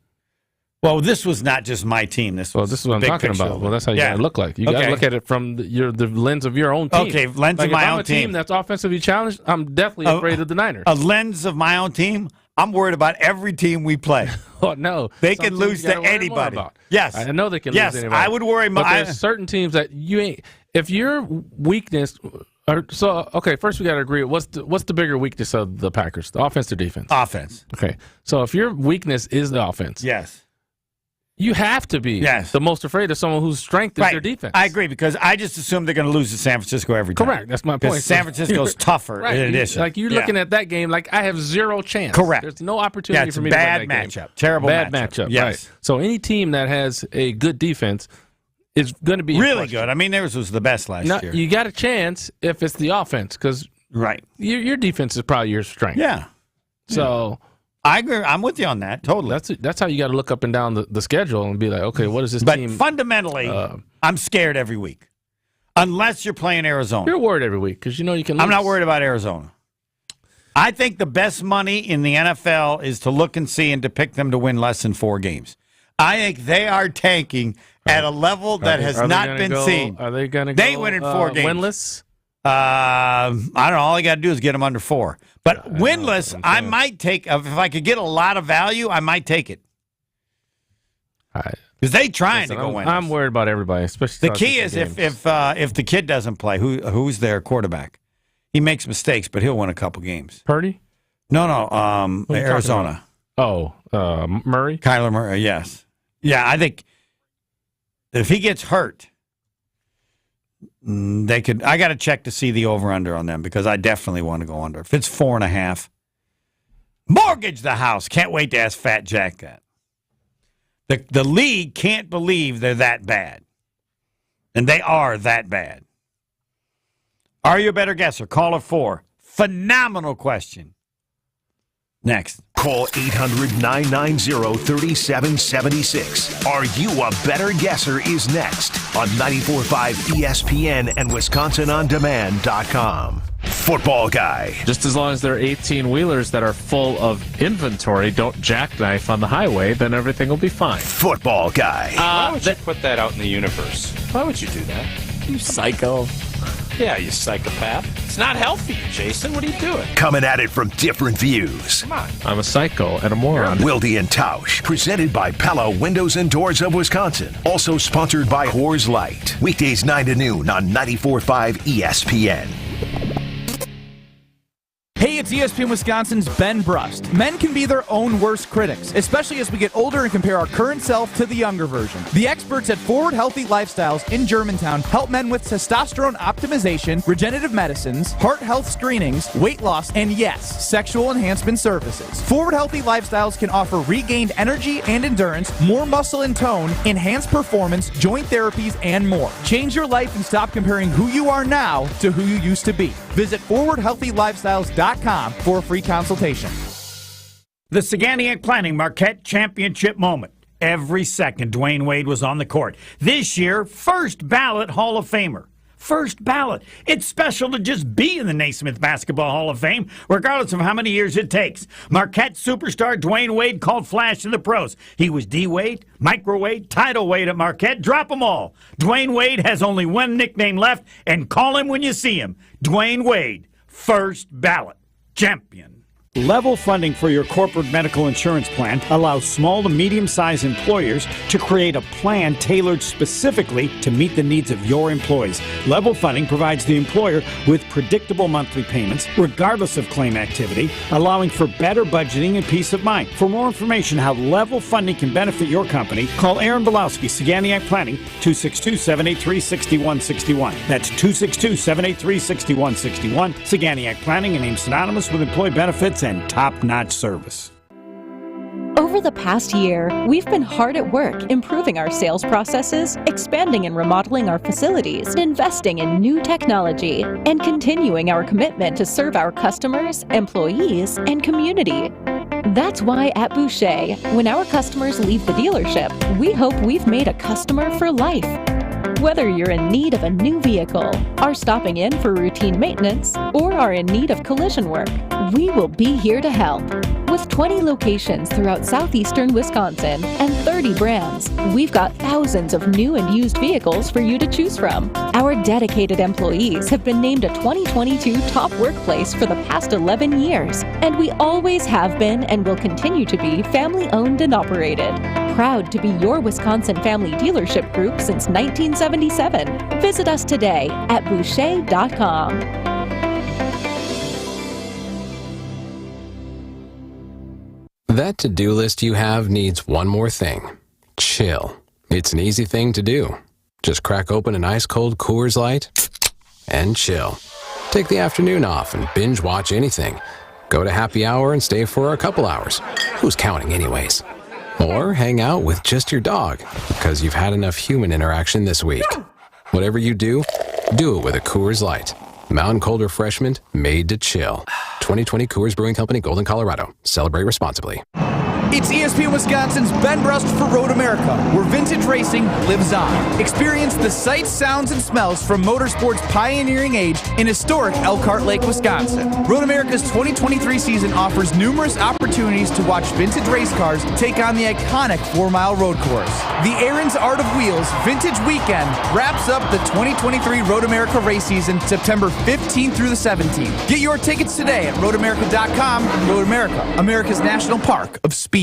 Well, this was not just my team. This is what I'm talking about. Well, that's how you got to look like. You got to look at it from the lens of your own team. Okay, lens of my own team. That's offensively challenged, I'm definitely afraid of the Niners. A lens of my own team. I'm worried about every team we play. Oh no, they can lose to anybody. Yes, I know they can lose to anybody. I would worry. But there's certain teams that you ain't. If your weakness, first we got to agree. What's the bigger weakness of the Packers? The offense or defense? Offense. Okay, so if your weakness is the offense, yes, you have to be the most afraid of someone whose strength is their defense. I agree because I just assume they're going to lose to San Francisco every time. Correct. That's my point. Because San Francisco's tougher in addition. Like you're looking at that game, like I have zero chance. Correct. There's no opportunity for me to win that matchup. Game. Terrible bad matchup. matchup. Yes. Right. So any team that has a good defense is going to be really good. I mean, theirs was the best last year. You got a chance if it's the offense because your defense is probably your strength. Yeah. So. I agree. I'm with you on that. Totally. That's how you got to look up and down the schedule and be like, okay, what is this team? But fundamentally, I'm scared every week, unless you're playing Arizona. You're worried every week because you know you can lose. I'm not worried about Arizona. I think the best money in the NFL is to look and see and to pick them to win less than 4 games. I think they are tanking at a level that has not been seen. Are they going to go? They win in 4 games. Winless? I don't know. All I got to do is get them under 4. But winless, I might take. If I could get a lot of value, I might take it. Because they trying to go winless. I'm worried about everybody, especially the key is if the kid doesn't play, who's their quarterback? He makes mistakes, but he'll win a couple games. Purdy? No. Arizona. Oh, Murray? Kyler Murray. Yes. Yeah, I think if he gets hurt. They could. I got to check to see the over-under on them because I definitely want to go under. If it's 4.5, mortgage the house. Can't wait to ask Fat Jack that. The league can't believe they're that bad, and they are that bad. Are you a better guesser? Call it 4. Phenomenal question. Next. Call 800-990-3776. Are you a better guesser is next on 94.5 ESPN and WisconsinOnDemand.com. Football Guy. Just as long as they're 18-wheelers that are full of inventory, don't jackknife on the highway, then everything will be fine. Football Guy. Why would you put that out in the universe? Why would you do that? You psycho. Yeah, you psychopath. It's not healthy, Jason. What are you doing? Coming at it from different views. Come on. I'm a psycho and a moron. Wilde and Tausch. Presented by Pella Windows and Doors of Wisconsin. Also sponsored by Coors Light. Weekdays 9 to noon on 94.5 ESPN. Hey, it's It's ESPN Wisconsin's Ben Brust. Men can be their own worst critics, especially as we get older and compare our current self to the younger version. The experts at Forward Healthy Lifestyles in Germantown help men with testosterone optimization, regenerative medicines, heart health screenings, weight loss, and yes, sexual enhancement services. Forward Healthy Lifestyles can offer regained energy and endurance, more muscle and tone, enhanced performance, joint therapies, and more. Change your life and stop comparing who you are now to who you used to be. Visit ForwardHealthyLifestyles.com for a free consultation. The Saganiac Planning Marquette Championship moment. Every second Dwayne Wade was on the court. This year, first ballot Hall of Famer. First ballot. It's special to just be in the Naismith Basketball Hall of Fame, regardless of how many years it takes. Marquette superstar Dwayne Wade called flash in the pros. He was D-Wade, Micro-Wade, Tidal Wade at Marquette. Drop them all. Dwayne Wade has only one nickname left, and call him when you see him. Dwayne Wade, first ballot champion. Level funding for your corporate medical insurance plan allows small to medium-sized employers to create a plan tailored specifically to meet the needs of your employees. Level funding provides the employer with predictable monthly payments, regardless of claim activity, allowing for better budgeting and peace of mind. For more information on how level funding can benefit your company, call Aaron Belowski, Saganiac Planning, 262-783-6161. That's 262-783-6161. Saganiac Planning, a name synonymous with employee benefits and top-notch service. Over the past year, we've been hard at work improving our sales processes, expanding and remodeling our facilities, investing in new technology, and continuing our commitment to serve our customers, employees, and community. That's why at Boucher, when our customers leave the dealership, we hope we've made a customer for life. Whether you're in need of a new vehicle, are stopping in for routine maintenance, or are in need of collision work, we will be here to help. With 20 locations throughout southeastern Wisconsin and 30 brands, we've got thousands of new and used vehicles for you to choose from. Our dedicated employees have been named a 2022 top workplace for the past 11 years, and we always have been and will continue to be family-owned and operated. Proud to be your Wisconsin family dealership group since 1977. Visit us today at Boucher.com. That to-do list you have needs one more thing. Chill. It's an easy thing to do. Just crack open an ice-cold Coors Light and chill. Take the afternoon off and binge watch anything. Go to happy hour and stay for a couple hours. Who's counting anyways? Or hang out with just your dog, because you've had enough human interaction this week. Whatever you do it with a Coors Light. Mountain Cold Refreshment made to chill. 2020 Coors Brewing Company, Golden, Colorado. Celebrate responsibly. It's ESPN Wisconsin's Ben Brust for Road America, where vintage racing lives on. Experience the sights, sounds, and smells from motorsport's pioneering age in historic Elkhart Lake, Wisconsin. Road America's 2023 season offers numerous opportunities to watch vintage race cars take on the iconic 4-mile road course. The Aaron's Art of Wheels Vintage Weekend wraps up the 2023 Road America race season September 15th through the 17th. Get your tickets today at roadamerica.com. Road America, America's National Park of Speed.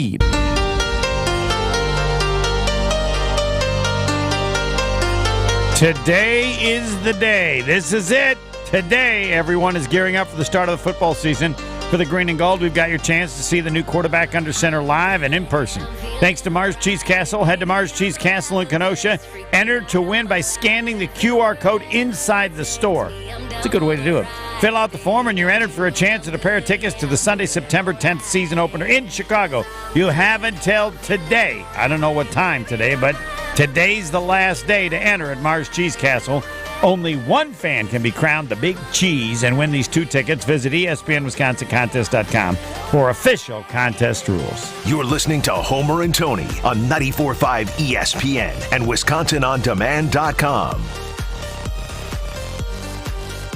Today is the day. This is it. Today, everyone is gearing up for the start of the football season. For the Green and Gold, we've got your chance to see the new quarterback under center live and in person. Thanks to Mars Cheese Castle. Head to Mars Cheese Castle in Kenosha. Enter to win by scanning the QR code inside the store. It's a good way to do it. Fill out the form and you're entered for a chance at a pair of tickets to the Sunday, September 10th season opener in Chicago. You have until today. I don't know what time today, but today's the last day to enter at Mars Cheese Castle. Only one fan can be crowned the Big Cheese and win these 2 tickets. Visit ESPNWisconsinContest.com for official contest rules. You're listening to Homer and Tony on 94.5 ESPN and WisconsinOnDemand.com.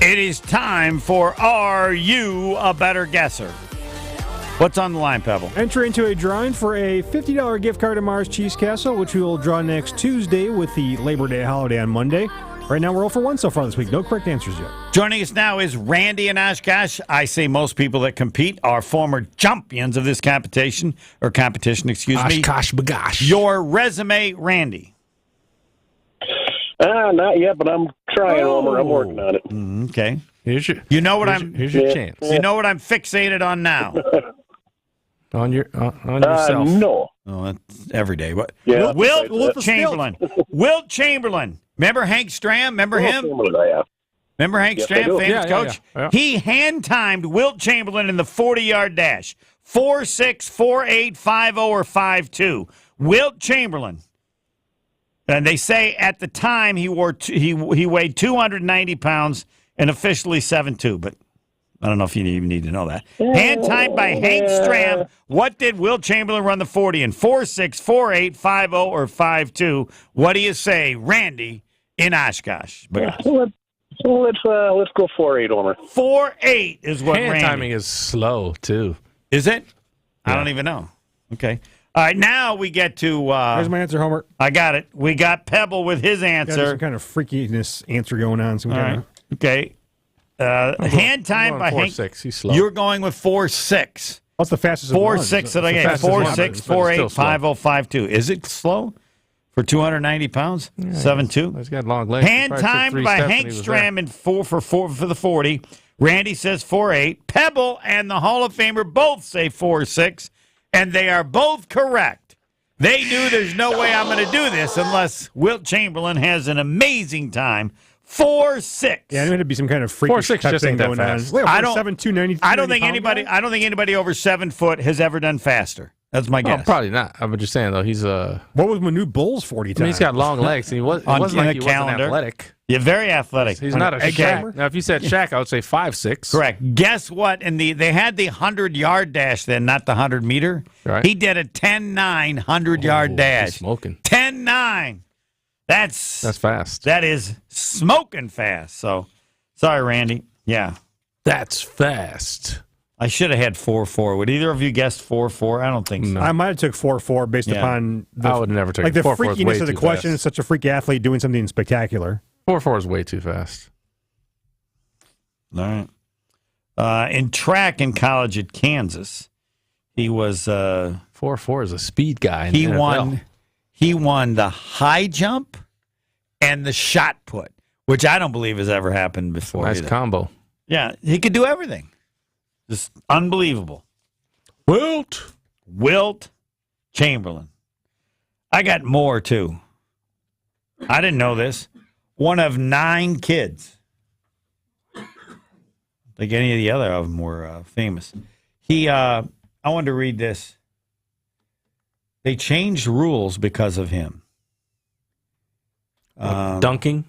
It is time for Are You a Better Guesser? What's on the line, Pebble? Enter into a drawing for a $50 gift card to Mars Cheese Castle, which we will draw next Tuesday with the Labor Day holiday on Monday. Right now, we're 0 for 1 so far this week. No correct answers yet. Joining us now is Randy and Oshkosh. I say most people that compete are former champions of this competition, excuse me. Oshkosh bagosh. Your resume, Randy. Not yet, but I'm trying, Homer. I'm working on it. Okay. Here's your chance. You know what I'm fixated on now? on yourself. No. Oh, that's every day. What? Yeah. Wilt Chamberlain. Wilt Chamberlain. Remember Hank Stram? Remember him? Remember Hank Stram, famous coach? Yeah. He hand-timed Wilt Chamberlain in the 40-yard dash. 4.6, 4.8, 5.0, or 5.2. Wilt Chamberlain. And they say at the time he weighed 290 pounds and officially 7'2", but I don't know if you even need to know that. Hand-timed by Hank Stram. What did Wilt Chamberlain run the 40 in? 4.6, 4.8, 5.0, or 5.2? What do you say, Randy in Oshkosh? Let's go 4.8, Homer. 4.8 is what Hand Randy. timing is slow, too. Is it? Yeah. I don't even know. Okay. All right, now we get to... Here's my answer, Homer. I got it. We got Pebble with his answer. Some kind of freakiness answer going on. All right. Okay. Hand time by Hank. 4.6. He's slow. You're going with 4.6. What's the fastest? 4.6 that I get. 4.6, 4.8, 5.0, 5.2. Is it slow for 290 pounds? 7.2. He's got long legs. Hand timed by Hank Stram in for the 40. Randy says 4.8. Pebble and the Hall of Famer both say 4.6, and they are both correct. They knew there's no way I'm going to do this unless Wilt Chamberlain has an amazing time. 4.6. Yeah, there had to be some kind of freakish 4.6 just ain't that going fast. on. I don't think anybody over 7 foot has ever done faster. That's my guess. Probably not. I'm just saying though. He's What was Manute Bull's 40 time? he's got long legs. And it wasn't like he wasn't athletic. Yeah, very athletic. He's not a Shaq. Now, if you said Shaq, I would say 5'6". Correct. Guess what? They had the 100-yard dash then, not the 100-meter. Right. He did a 10.9 100-yard dash. He's smoking. 10.9. That's fast. That is smoking fast. So, sorry, Randy. Yeah. That's fast. I should have had 4.4. Would either of you guessed 4.4? I don't think so. I might have took 4.4 based upon I would never take like the 4.4 is way freakiness of the too question. fast. Is such a freak athlete doing something spectacular. 4.4 is way too fast. All right. In track in college at Kansas, he was 4.4 is a speed guy. In he the NFL. won the high jump and the shot put, which I don't believe has ever happened before. Nice either. combo. Yeah, he could do everything. Just unbelievable. Wilt Chamberlain. I got more too. I didn't know this. One of 9 kids. I don't think any of the other of them were famous. I wanted to read this. They changed rules because of him. Dunking?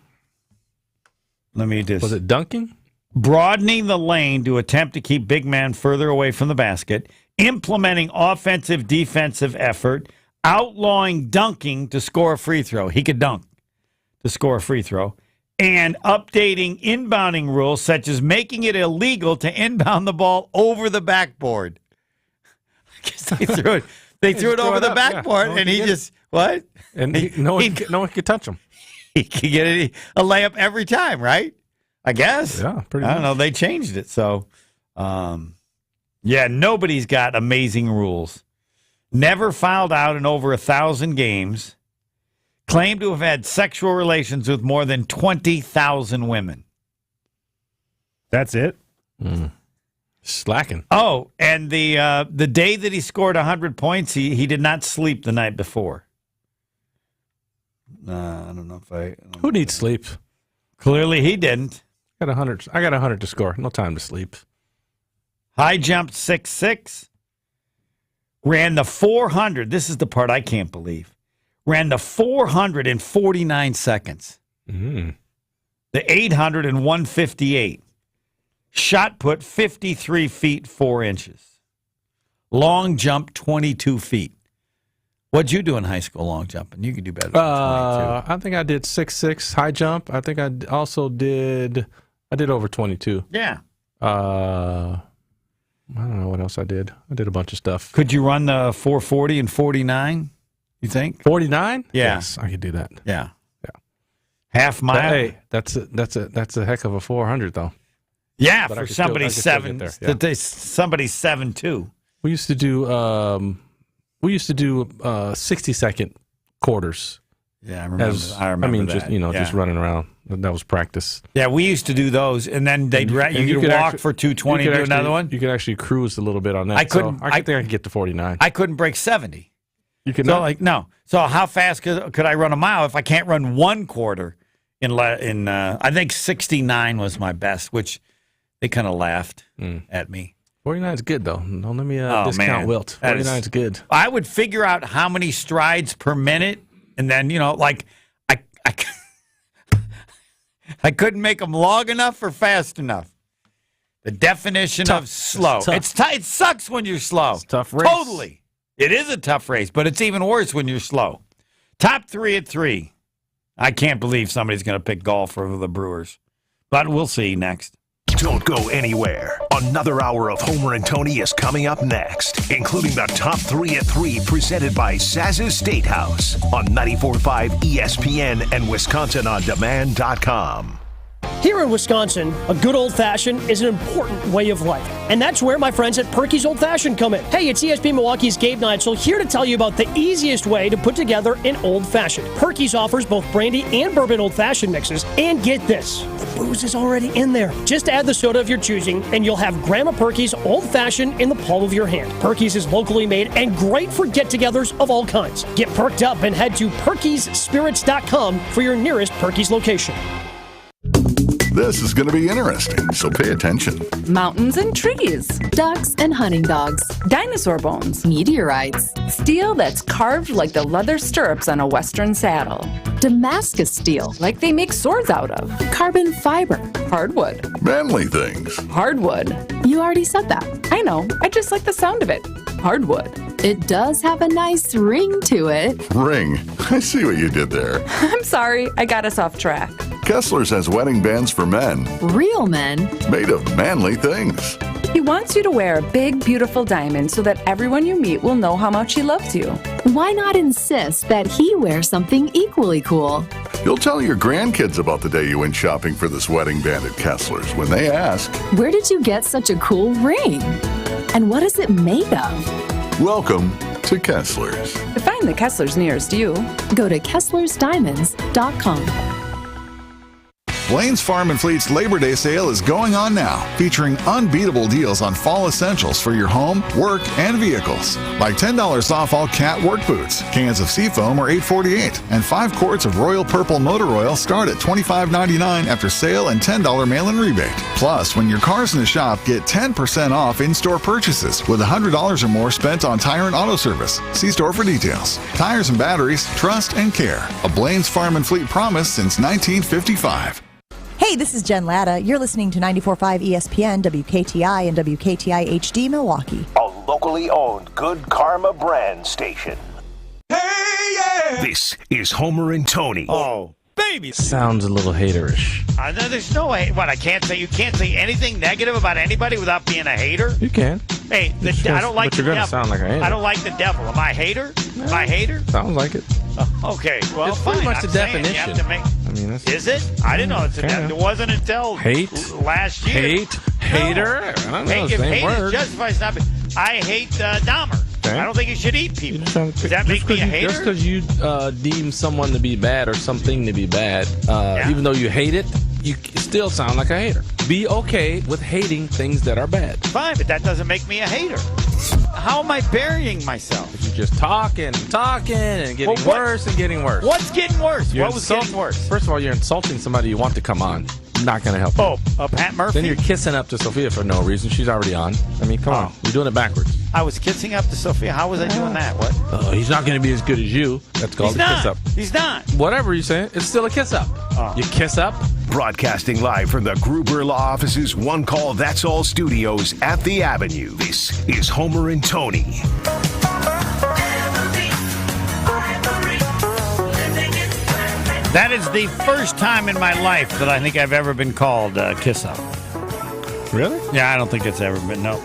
Let me just... Was it dunking? Broadening the lane to attempt to keep big man further away from the basket, implementing offensive defensive effort, outlawing dunking to score a free throw. He could dunk to score a free throw, and updating inbounding rules such as making it illegal to inbound the ball over the backboard. I guess they threw it. They threw it over the backboard, and he just what? And no one could touch him. He could get a layup every time, right? I guess. Yeah, pretty I don't much. know. They changed it. So, yeah, nobody's got amazing rules. Never fouled out in over 1,000 games. Claimed to have had sexual relations with more than 20,000 women. That's it? Slacking. Oh, and the day that he scored 100 points, he did not sleep the night before. I don't know if I... Who needs sleep? Clearly he didn't. I got 100 to score. No time to sleep. High jumped 6'6". Ran the 400. This is the part I can't believe. Ran the 400 in 49 seconds. The 800 in 158. Shot put 53 feet 4 inches. Long jump 22 feet. What'd you do in high school long jumping? You could do better than 22. I think I did 6'6" high jump. I think I also did over 22. Yeah. I don't know what else I did. I did a bunch of stuff. Could you run the 440 and 49, you think? 49? Yeah. Yes, I could do that. Yeah. Half mile. Hey, that's a heck of a 400 though. Yeah, But I for could still- somebody I could still get there, yeah. somebody 7'2". We used to do 60-second quarters Yeah, I remember that. Just just running around. That was practice. Yeah, we used to do those, and then you could walk for 220 to another one. You could actually cruise a little bit on that. I couldn't. I think I could get to 49. I couldn't break 70. You could not. No. So how fast could I run a mile if I can't run 1/4 in I think 69 was my best, which they kind of laughed at me. 49 is good though. Don't let me discount Wilt. 49 is good. I would figure out how many strides per minute, and then I couldn't make them long enough or fast enough. The definition of slow. It sucks when you're slow. It's a tough race. Totally. It is a tough race, but it's even worse when you're slow. Top 3 at 3. I can't believe somebody's going to pick golf over the Brewers, but we'll see next. Don't go anywhere. Another hour of Homer and Tony is coming up next, including the Top 3 at 3 presented by Saz's Steakhouse on 94.5 ESPN and WisconsinOnDemand.com. Here in Wisconsin, a good old-fashioned is an important way of life. And that's where my friends at Perky's Old Fashioned come in. Hey, it's ESPN Milwaukee's Gabe Neitzel here to tell you about the easiest way to put together an old-fashioned. Perky's offers both brandy and bourbon old-fashioned mixes. And get this, the booze is already in there. Just add the soda of your choosing, and you'll have Grandma Perky's Old Fashioned in the palm of your hand. Perky's is locally made and great for get-togethers of all kinds. Get perked up and head to Perky'sSpirits.com for your nearest Perky's location. This is going to be interesting, so pay attention. Mountains and trees, ducks and hunting dogs, dinosaur bones, meteorites, steel that's carved like the leather stirrups on a Western saddle, Damascus steel, like they make swords out of, carbon fiber, hardwood. Manly things. Hardwood. You already said that. I know. I just like the sound of it. Hardwood. It does have a nice ring to it. Ring? I see what you did there. I'm sorry. I got us off track. Kessler's has wedding bands for men. Real men. Made of manly things. He wants you to wear a big, beautiful diamond so that everyone you meet will know how much he loves you. Why not insist that he wears something equally cool? You'll tell your grandkids about the day you went shopping for this wedding band at Kessler's when they ask, "Where did you get such a cool ring? And what is it made of?" Welcome to Kessler's. To find the Kessler's nearest you, go to KesslersDiamonds.com. Blaine's Farm and Fleet's Labor Day sale is going on now, featuring unbeatable deals on fall essentials for your home, work, and vehicles. Like $10 off all cat work boots. Cans of Seafoam are $8.48, and 5 quarts of Royal Purple Motor Oil start at $25.99 after sale and $10 mail-in rebate. Plus, when your car's in the shop, get 10% off in-store purchases with $100 or more spent on tire and auto service. See store for details. Tires and batteries, trust and care. A Blaine's Farm and Fleet promise since 1955. Hey, this is Jen Latta. You're listening to 94.5 ESPN, WKTI, and WKTI HD Milwaukee. A locally owned Good Karma brand station. Hey, yeah! This is Homer and Tony. Oh, baby. Sounds a little haterish. There's no way. What, you can't say anything negative about anybody without being a hater? You can. Hey, I don't like but the you're devil. Gonna sound like a hater. I don't like the devil. Am I a hater? Am I a hater? Sounds like it. Okay, well, it's pretty much the definition. You have to make, is it? I didn't know it's a definition. It wasn't until last year. Hater. I don't know. If hate is justified, stop it. I hate Dahmer. Okay. I don't think you should eat people. Does that make me a hater? Just because you deem someone to be bad or something to be bad, even though you hate it, you still sound like a hater. Be okay with hating things that are bad. Fine, but that doesn't make me a hater. How am I burying myself? You're just talking and getting worse and getting worse. What's getting worse? What was getting worse? First of all, you're insulting somebody you want to come on. Not going to help you. Pat Murphy? Then you're kissing up to Sophia for no reason. She's already on. I mean, come on. You're doing it backwards. I was kissing up to Sophia. How was I doing that? What? He's not going to be as good as you. That's called a kiss up. He's not. Whatever you're saying, it's still a kiss up. You kiss up. Broadcasting live from the Gruber Law Office's One Call That's All studios at the Avenue. This is Homer and Tony. That is the first time in my life that I think I've ever been called kiss up. Really? Yeah, I don't think it's ever been. No,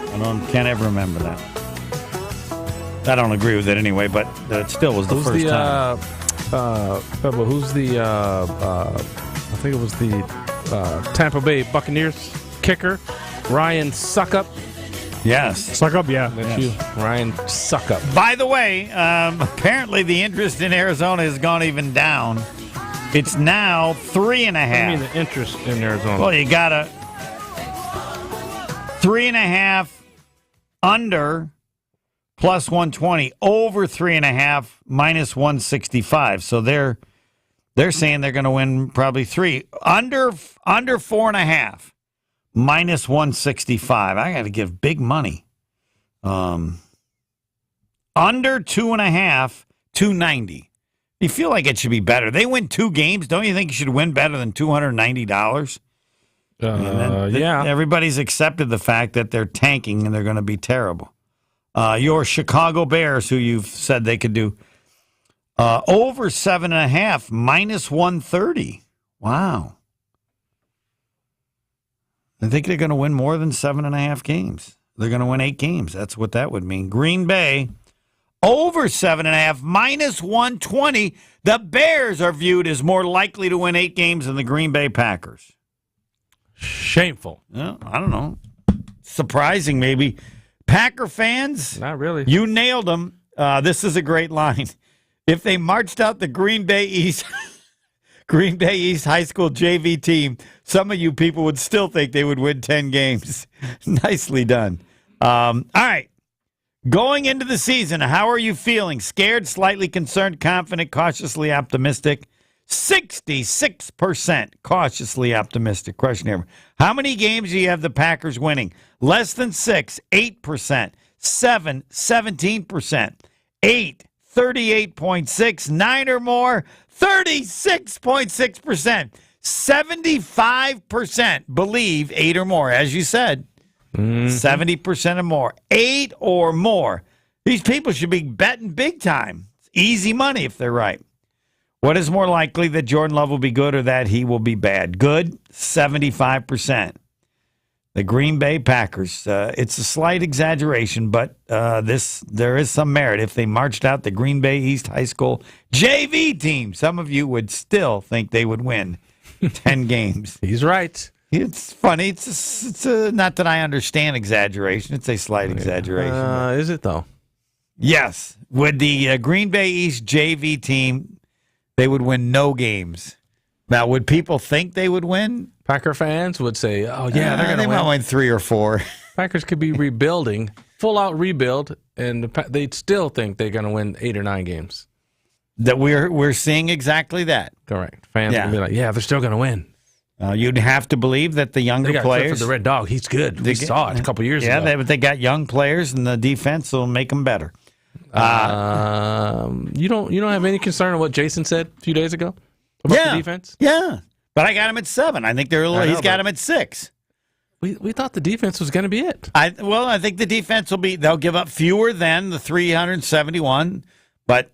can't ever remember that. I don't agree with it anyway, but it still was the first time. Who's the? I think it was the Tampa Bay Buccaneers kicker, Ryan Suckup. Yes. Suck up, yeah. That's you, Ryan. Suck up. By the way, apparently the interest in Arizona has gone even down. It's now 3.5. I mean the interest in Arizona. Well, you got a 3.5 under plus 120, over 3.5 minus 165. So they're saying they're going to win probably 3 under 4.5 minus 165. I got to give big money. Under 2.5, 290. You feel like it should be better. They win 2 games. Don't you think you should win better than $290? Yeah. Everybody's accepted the fact that they're tanking and they're going to be terrible. Your Chicago Bears, who you've said they could do over 7.5, minus 130. Wow. I think they're going to win more than 7.5 games. They're going to win 8 games. That's what that would mean. Green Bay, over 7.5, minus 120. The Bears are viewed as more likely to win 8 games than the Green Bay Packers. Shameful. Well, I don't know. Surprising, maybe. Packer fans? Not really. You nailed them. This is a great line. If they marched out the Green Bay East High School JV team, some of you people would still think they would win 10 games. Nicely done. All right. Going into the season, how are you feeling? Scared, slightly concerned, confident, cautiously optimistic? 66% cautiously optimistic. Question here. How many games do you have the Packers winning? Less than 6, 8%. 7, 17%. 8, 38.6. 9 or more, 36.6%. 75% believe 8 or more, as you said. 70% or more. 8 or more. These people should be betting big time. It's easy money if they're right. What is more likely, that Jordan Love will be good or that he will be bad? Good, 75%. The Green Bay Packers, it's a slight exaggeration, but there is some merit. If they marched out the Green Bay East High School JV team, some of you would still think they would win 10 games. He's right. It's funny. It's not that I understand exaggeration. It's a slight exaggeration. Is it, though? Yes. With the Green Bay East JV team, they would win no games. Now, would people think they would win? Packer fans would say, oh, yeah, they're going to win. They might win 3 or 4. Packers could be rebuilding, full-out rebuild, and they'd still think they're going to win 8 or 9 games. That we're seeing exactly that. Correct. Fans would be like, yeah, they're still going to win. You'd have to believe that the younger players. For the Red Dog, he's good. We saw it a couple years ago. Yeah, they got young players, and the defense will make them better. You don't have any concern of what Jason said a few days ago about the defense? Yeah, but I got him at 7. I think he's got him at 6. We thought the defense was going to be it. I think the defense will be. They'll give up fewer than the 371, but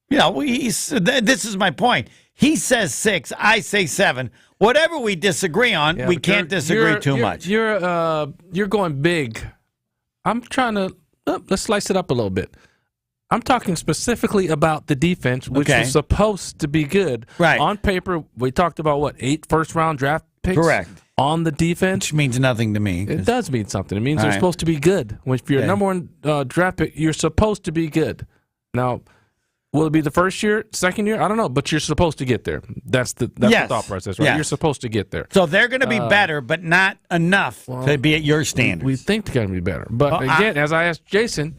this is my point. He says 6. I say 7. Whatever we disagree on, we can't disagree too much. You're going big. I'm trying to. Let's slice it up a little bit. I'm talking specifically about the defense, which is supposed to be good. Right. On paper, we talked about 8 first-round draft picks? Correct. On the defense? Which means nothing to me. It does mean something. It means they're supposed to be good. If you're a number 1 draft pick, you're supposed to be good. Now, will it be the first year, second year? I don't know, but you're supposed to get there. That's the thought process, right? Yes. You're supposed to get there. So they're going to be better, but not enough to be at your standards. We think they're going to be better. But again, as I asked Jason,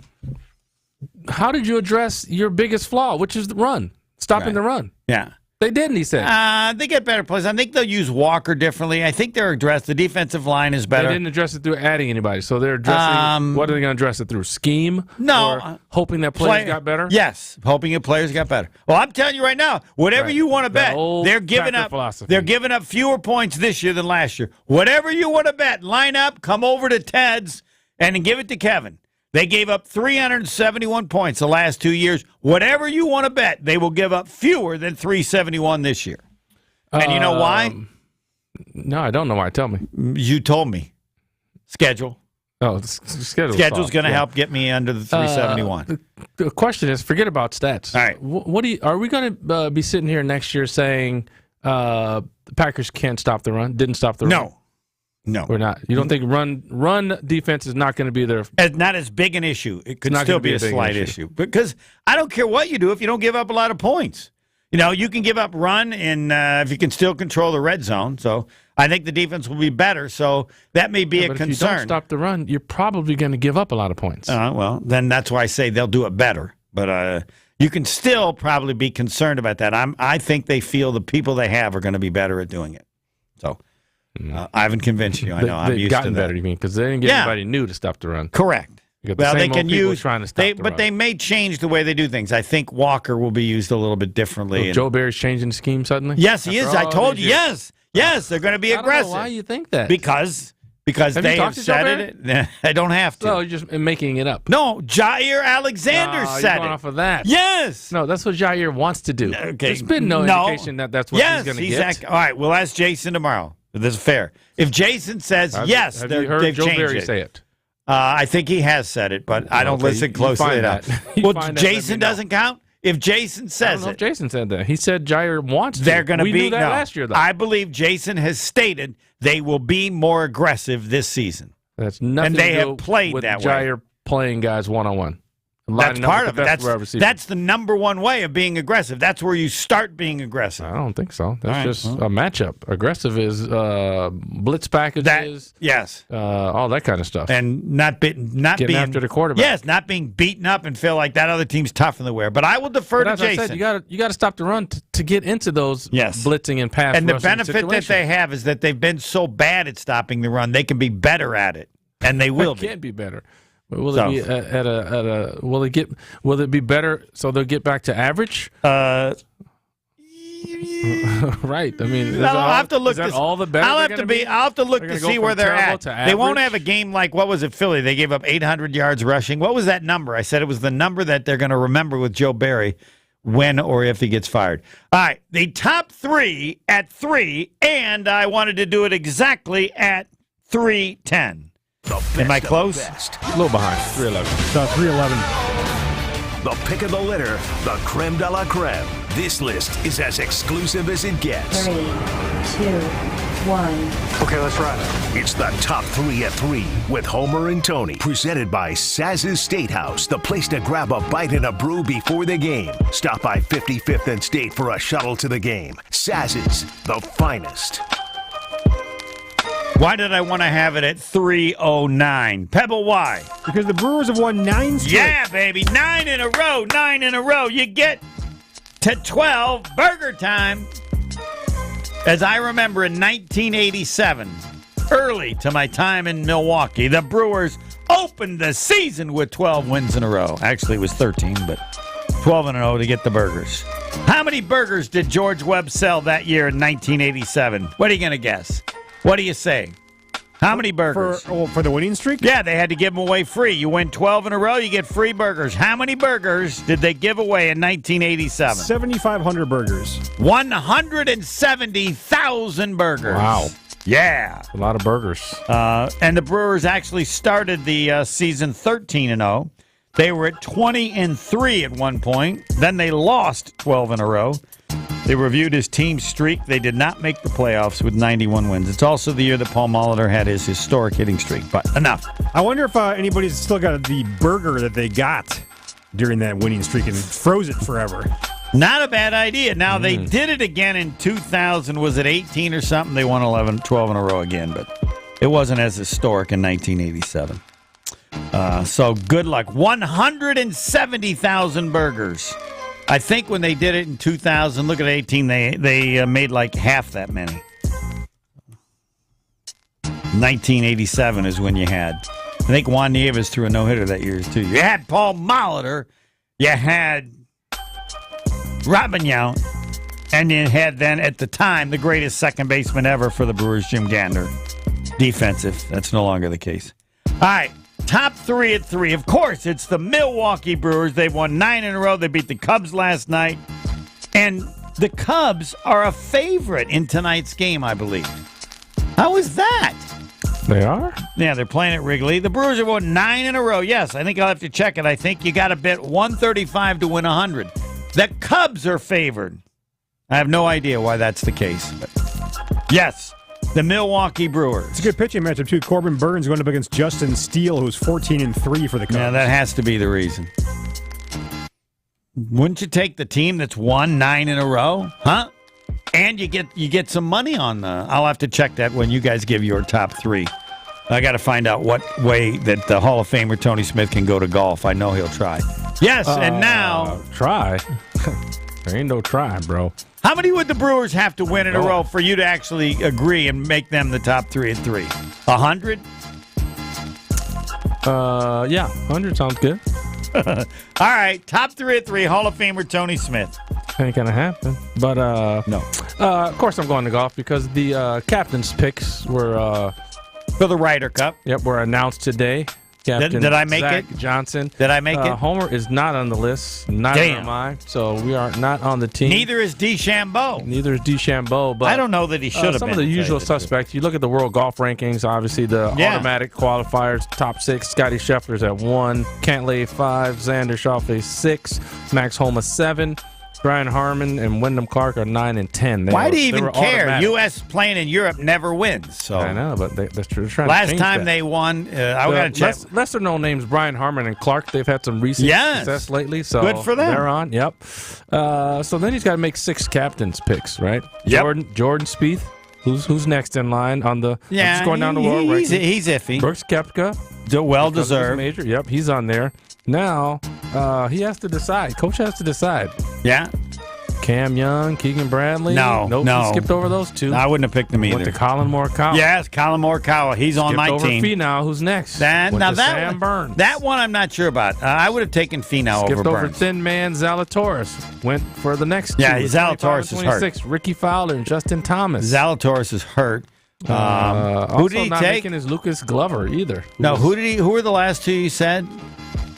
how did you address your biggest flaw, which is the run, stopping the run? Yeah. They didn't, he said. They get better plays. I think they'll use Walker differently. I think they're addressed. The defensive line is better. They didn't address it through adding anybody. So they're addressing, what are they going to address it through? Scheme? No. Or hoping that players got better? Yes, hoping that players got better. Well, I'm telling you right now, whatever you want to bet, they're giving up. They're giving up fewer points this year than last year. Whatever you want to bet, line up, come over to Ted's, and give it to Kevin. They gave up 371 points the last 2 years. Whatever you want to bet, they will give up fewer than 371 this year. And you know why? No, I don't know why. Tell me. You told me. Schedule. Oh, schedule's going to help get me under the 371. The question is, forget about stats. All right. Are we going to be sitting here next year saying the Packers can't stop the run? Didn't stop the run? No. No. We're not. You don't think run defense is not going to be there? Not as big an issue. It could still be a slight issue. Because I don't care what you do if you don't give up a lot of points. You can give up run and if you can still control the red zone. So I think the defense will be better. So that may be a concern. If you don't stop the run, you're probably going to give up a lot of points. Well, then that's why I say they'll do it better. But you can still probably be concerned about that. I think they feel the people they have are going to be better at doing it. So I haven't convinced you. I know I'm used to that. They've gotten better, you mean, because they didn't get anybody new to stop the run. Correct. Well, they can use trying to stop the run. But they may change the way they do things. I think Walker will be used a little bit differently. Joe Barry's changing the scheme suddenly? Yes, he is. I told you. Yes, they're going to be aggressive. I don't know why you think that. Because they have said it. I don't have to. No, you're just making it up. No, Jair Alexander said you're going it. off of that. Yes. No, that's what Jair wants to do. Okay. There's been no indication that that's what he's going to get. All right, we'll ask Jason tomorrow. This is fair. If Jason says yes, have you heard Joe Barry say it? I think he has said it, but I don't listen closely enough. Well, Jason doesn't count? If Jason says I don't know if Jason said that. He said Jair wants to. They're going to be. We knew that last year, though. I believe Jason has stated they will be more aggressive this season. That's nothing and they to do have played with that Jair way. playing guys one-on-one. That's part of it. That's the number one way of being aggressive. That's where you start being aggressive. I don't think so. That's just a matchup. Aggressive is blitz packages. Yes. All that kind of stuff. And not being after the quarterback. Yes, not being beaten up and feel like that other team's tough in the wear. But I will defer to Jason. I said, you got to stop the run to get into those blitzing and pass and the rushing benefit that they have is that they've been so bad at stopping the run, they can be better at it, and they will be. Can be better. Will it be at a will it be better so they'll get back to average? Right. I mean, I'll have to look. All the better. I'll have to look to see where they're at. They won't have a game like what was it, Philly? They gave up 800 yards rushing. What was that number? I said it was the number that they're going to remember with Joe Barry when or if he gets fired. All right, the top three at 3, and I wanted to do it exactly at 3:10. Am I close? A little behind. 3:11. 3:11. The pick of the litter, the creme de la creme. This list is as exclusive as it gets. 3, 2, 1. Okay, let's ride. It's the top 3 at 3 with Homer and Tony. Presented by Saz's Steakhouse, the place to grab a bite and a brew before the game. Stop by 55th and State for a shuttle to the game. Saz's, the finest. Why did I want to have it at 3:09? Pebble, why? Because the Brewers have won 9 straight. Yeah, baby. 9 in a row. 9 in a row. You get to 12. Burger time. As I remember in 1987, early to my time in Milwaukee, the Brewers opened the season with 12 wins in a row. Actually, it was 13, but 12 in a row to get the burgers. How many burgers did George Webb sell that year in 1987? What are you going to guess? What do you say? How many burgers? For the winning streak? Yeah, they had to give them away free. You win 12 in a row, you get free burgers. How many burgers did they give away in 1987? 7,500 burgers. 170,000 burgers. Wow. Yeah. A lot of burgers. And the Brewers actually started the season 13-0. They were at 20-3 at one point. Then they lost 12 in a row. They reviewed his team streak. They did not make the playoffs with 91 wins. It's also the year that Paul Molitor had his historic hitting streak. But enough. I wonder if anybody's still got the burger that they got during that winning streak and froze it forever. Not a bad idea. Now, they did it again in 2000. Was it 18 or something? They won 12 in a row again, but it wasn't as historic in 1987. So good luck. 170,000 burgers. I think when they did it in 2000, look at 18, they made like half that many. 1987 is when you had. I think Juan Nieves threw a no-hitter that year, too. You had Paul Molitor. You had Robin Yount. And you had then, at the time, the greatest second baseman ever for the Brewers, Jim Gander. Defensive. That's no longer the case. All right. Top 3 at 3. Of course, it's the Milwaukee Brewers. They've won 9 in a row. They beat the Cubs last night. And the Cubs are a favorite in tonight's game, I believe. How is that? They are? Yeah, they're playing at Wrigley. The Brewers have won 9 in a row. Yes, I think I'll have to check it. I think you got to bet 135 to win 100. The Cubs are favored. I have no idea why that's the case. But yes, The Milwaukee Brewers. It's a good pitching matchup, too. Corbin Burns going up against Justin Steele, who's 14-3 for the Cubs. Yeah, that has to be the reason. Wouldn't you take the team that's won 9 in a row? Huh? And you get some money on the... I'll have to check that when you guys give your top 3. I got to find out what way that the Hall of Famer Tony Smith can go to golf. I know he'll try. Yes, and now... Try? There ain't no try, bro. How many would the Brewers have to win in a row for you to actually agree and make them the top 3 at 3? 100? Yeah, 100 sounds good. All right, top 3 at 3, Hall of Famer Tony Smith. Ain't gonna happen. But no. Of course, I'm going to golf because the captain's picks were for the Ryder Cup. Yep, were announced today. Captain Did I make Zach it? Johnson. Did I make it? Homer is not on the list. Neither am I. So we are not on the team. Neither is DeChambeau. Neither is DeChambeau. But I don't know that he should have been. Some of the usual suspects. You look at the world golf rankings. Obviously, the automatic qualifiers. Top 6. Scotty Scheffler's at 1. Cantlay 5. Xander Schauffele 6. Max Homa 7. Brian Harmon and Wyndham Clark are 9 and 10. Why do you even care? Automatic. U.S. playing in Europe never wins. So I know, but they're trying to last change time that. they won, I got to check. Lesser known names, Brian Harmon and Clark. They've had some recent success lately. So good for them. They're on. Yep. So then he's got to make 6 captains picks, right? Yep. Jordan Spieth. Who's next in line on the? Yeah, just going down the world right. He's iffy. Brooks Koepka, well deserved. Major. Yep, he's on there. Now he has to decide. Coach has to decide. Yeah. Cam Young, Keegan Bradley. No. He skipped over those 2. I wouldn't have picked them either. Went to Colin Morikawa. Yes, Colin Morikawa. He's on my team. Finau, who's next? Sam Burns. That one I'm not sure about. I would have taken Finau Skipped over over Burns. thin man Zalatoris. Went for the next 2. Yeah, Zalatoris is hurt. Ricky Fowler and Justin Thomas. Zalatoris is hurt. Who did he not take? Making is Lucas Glover either. Who were the last 2 you said?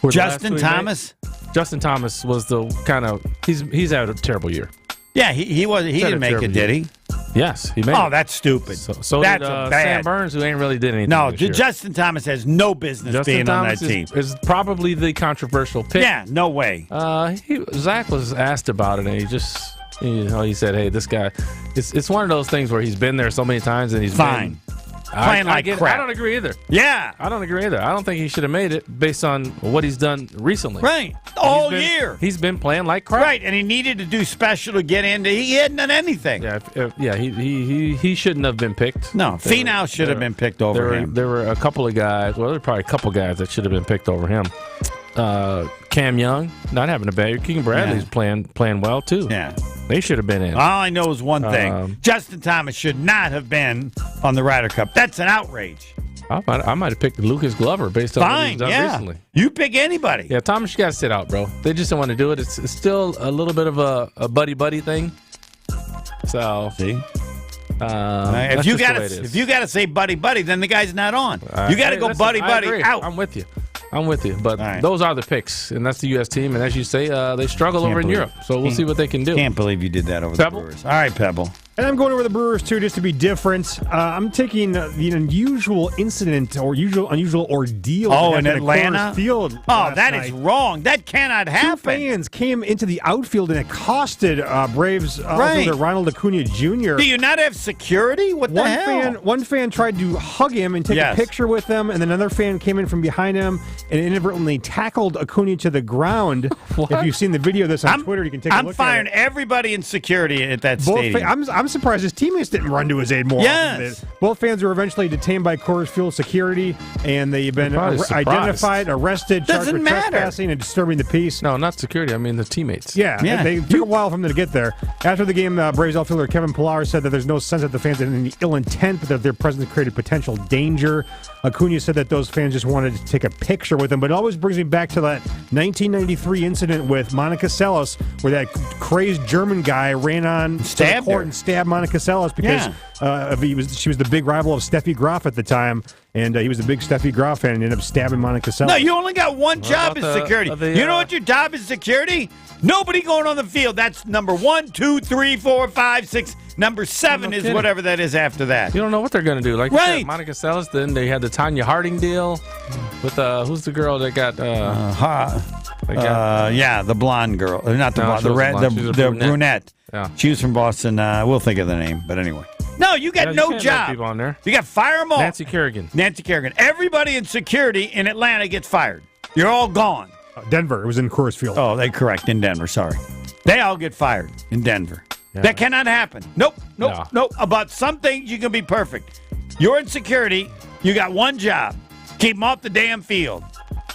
Justin Thomas. Justin Thomas was the kind of he's had a terrible year. Yeah, he didn't make it, did he? Yes, he made it. Oh, that's stupid. So that's did bad. Sam Burns, who ain't really did anything. No, this year. Justin Thomas has no business being on that team. Is probably the controversial pick. Yeah, no way. Zach was asked about it, and he just he said, "Hey, this guy, it's one of those things where he's been there so many times, and he's fine." Playing like crap. I don't agree either. Yeah. I don't agree either. I don't think he should have made it based on what he's done recently. Right. All year. He's been playing like crap. Right, and he needed to do special to get into. He hadn't done anything. Yeah, he shouldn't have been picked. No, Finau should have been picked over him. There were a couple of guys. Well, there were probably a couple guys that should have been picked over him. Cam Young, not having a bad year. Keegan Bradley's playing well, too. Yeah. They should have been in. All I know is one thing. Justin Thomas should not have been on the Ryder Cup. That's an outrage. I might have picked Lucas Glover based on what he's done recently. You pick anybody. Yeah, Thomas, you got to sit out, bro. They just don't want to do it. It's still a little bit of a buddy thing. So, see? If you got to say buddy, then the guy's not on. You got to go buddy out. I'm with you. But those are the picks, and that's the U.S. team. And as you say, they struggle over in Europe. So we'll see what they can do. Can't believe you did that over the Brewers. All right, Pebble. And I'm going over the Brewers, too, just to be different. I'm taking the unusual incident or unusual ordeal. In Atlanta? Field that is wrong. That cannot happen. 2 fans came into the outfield and accosted Braves outfielder Ronald Acuna Jr. Do you not have security? What the hell? One fan tried to hug him and take a picture with him, and then another fan came in from behind him and inadvertently tackled Acuna to the ground. If you've seen the video of this on Twitter, you can take a look at it. I'm firing everybody in security at that stadium. I'm surprised his teammates didn't run to his aid more. Yes. Both fans were eventually detained by Coors Field security, and they've been identified, arrested, charged with trespassing and disturbing the peace. No, not security. I mean the teammates. Yeah. They took a while for them to get there. After the game, Braves outfielder Kevin Pillar said that there's no sense that the fans had any ill intent, but that their presence created potential danger. Acuna said that those fans just wanted to take a picture with him, but it always brings me back to that 1993 incident with Monica Seles, where that crazed German guy ran on the court and stabbed Monica Seles because she was the big rival of Steffi Graf at the time, and he was a big Steffi Graf fan and ended up stabbing Monica Seles. No, you only got one job as security. You know what your job is, security? Nobody going on the field. That's number 1, 2, 3, 4, 5, 6. Number 7 is whatever that is after that. You don't know what they're going to do. Like you said, Monica Seles, then they had the Tanya Harding deal with who's the girl that got the blonde girl. Not the blonde, the brunette. Yeah. She was from Boston. We'll think of the name, but anyway. No, you got no can't job. have people on there. You got fire them all. Nancy Kerrigan. Everybody in security in Atlanta gets fired. You're all gone. Denver. It was in Coors Field. Oh, they correct. In Denver, sorry. They all get fired in Denver. Yeah. That cannot happen. Nope. About some things, you can be perfect. You're in security. You got one job. Keep them off the damn field.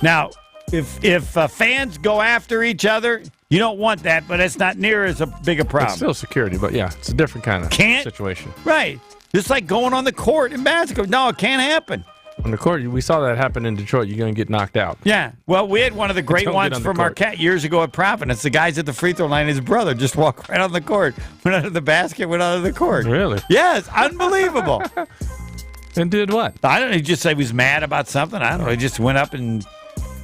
Now, if fans go after each other, you don't want that, but it's not near as big a problem. It's still security, but yeah, it's a different kind of situation. Right. Just like going on the court in basketball. No, it can't happen. On the court, we saw that happen in Detroit. You're going to get knocked out. Yeah. Well, we had one of the great ones from Marquette years ago at Providence. The guys at the free throw line, his brother just walked right on the court, went under the basket, went under the court. Really? Yes. Unbelievable. And did what? I don't know. He just said he was mad about something. I don't know. He just went up and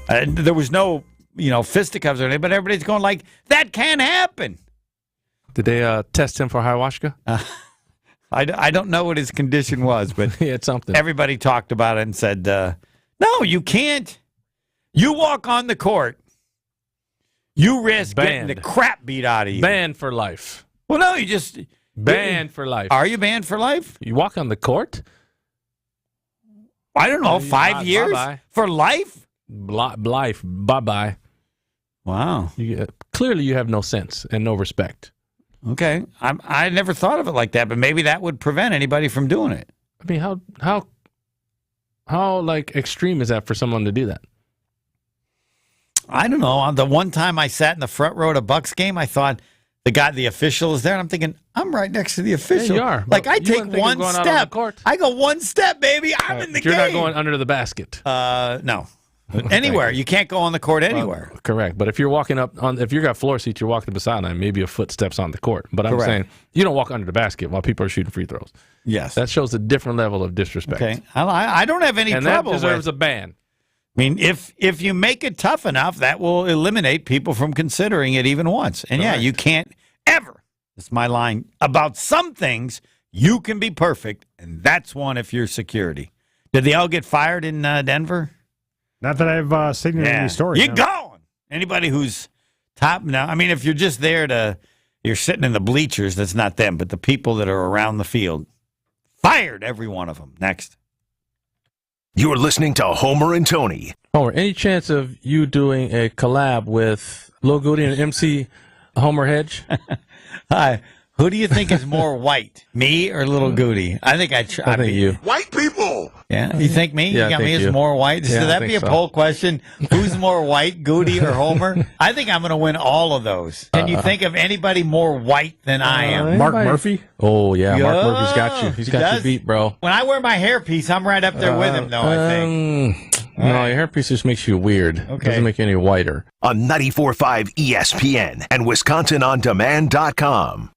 there was no, fisticuffs or anything, but everybody's going like, that can't happen. Did they test him for ayahuasca? I don't know what his condition was, but he had something. Everybody talked about it and said, no, you can't. You walk on the court, you risk getting the crap beat out of you. Banned for life. Well, no, you just... Banned for life. Are you banned for life? You walk on the court? I don't know, 5 years? Bye-bye. For life? Life. Bye-bye. Wow. Clearly you have no sense and no respect. Okay. I never thought of it like that, but maybe that would prevent anybody from doing it. I mean, how like extreme is that for someone to do that? I don't know. The one time I sat in the front row at a Bucks game, I thought the official is there, and I'm thinking, I'm right next to the official. Yeah, you are. Like, I take one step. I go one step, baby. I'm in the game. You're not going under the basket. No. Anywhere. You can't go on the court anywhere. Correct. But if you're walking if you got floor seats, you're walking to the sideline, maybe a foot steps on the court. But I'm saying you don't walk under the basket while people are shooting free throws. Yes. That shows a different level of disrespect. Okay. I don't have any trouble with it. And that deserves with a ban. I mean, if you make it tough enough, that will eliminate people from considering it even once. And yeah, you can't ever, that's my line, about some things, you can be perfect, and that's one if you're security. Did they all get fired in Denver? Not that I've seen in any stories. You're gone. Anybody who's top now, I mean, if you're just there you're sitting in the bleachers, that's not them, but the people that are around the field, fired every one of them. Next. You're listening to Homer and Tony. Homer, any chance of you doing a collab with Lil Goody and MC Homer Hedge? Hi. Who do you think is more white, me or Little Goody? I think I think you. White people. Yeah, you think me? Yeah, you got me as you. more white? Yeah, Should that be a poll question? Who's more white, Goody or Homer? I think I'm going to win all of those. Can you think of anybody more white than I am? Mark Murphy? Oh, yeah. Mark Murphy's got you. He's got you beat, bro. When I wear my hairpiece, I'm right up there with him, though, I think. No, your hairpiece just makes you weird. Okay. Doesn't make you any whiter. On 94.5 ESPN and WisconsinOnDemand.com.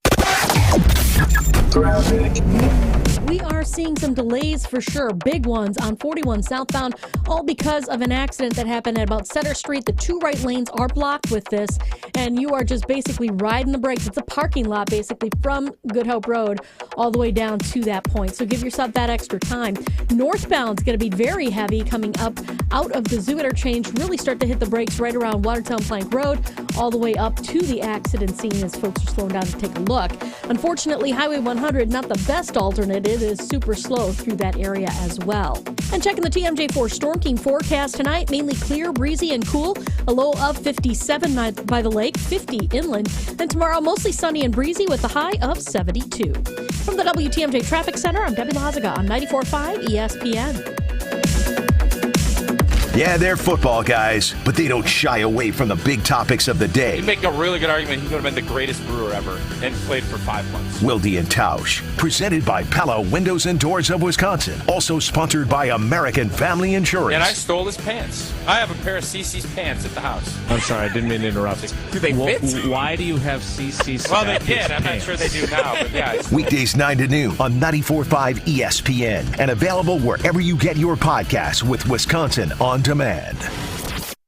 We are seeing some delays for sure, big ones on 41 southbound, all because of an accident that happened at about Center Street. The two right lanes are blocked with this, and you are just basically riding the brakes. It's a parking lot, basically, from Good Hope Road all the way down to that point. So give yourself that extra time. Northbound's going to be very heavy coming up out of the Zoo interchange. Really start to hit the brakes right around Watertown Plank Road, all the way up to the accident scene as folks are slowing down to take a look. Unfortunately, Highway 100, not the best alternate. It is super slow through that area as well. And checking the TMJ4 Storm King forecast tonight, mainly clear, breezy, and cool. A low of 57 by the lake, 50 inland. And tomorrow, mostly sunny and breezy with a high of 72. From the WTMJ Traffic Center, I'm Debbie Lazaga on 94.5 ESPN. Yeah, they're football guys, but they don't shy away from the big topics of the day. You make a really good argument. He could have been the greatest Brewer ever and played for 5 months. Wilde and Tausch, presented by Pella Windows and Doors of Wisconsin. Also sponsored by American Family Insurance. And I stole his pants. I have a pair of CC's pants at the house. I'm sorry, I didn't mean to interrupt. Do they fit? Why do you have CC's? Well, they did. I'm not sure they do now, but yeah. Weekdays 9 to noon on 94.5 ESPN and available wherever you get your podcasts with Wisconsin On Demand.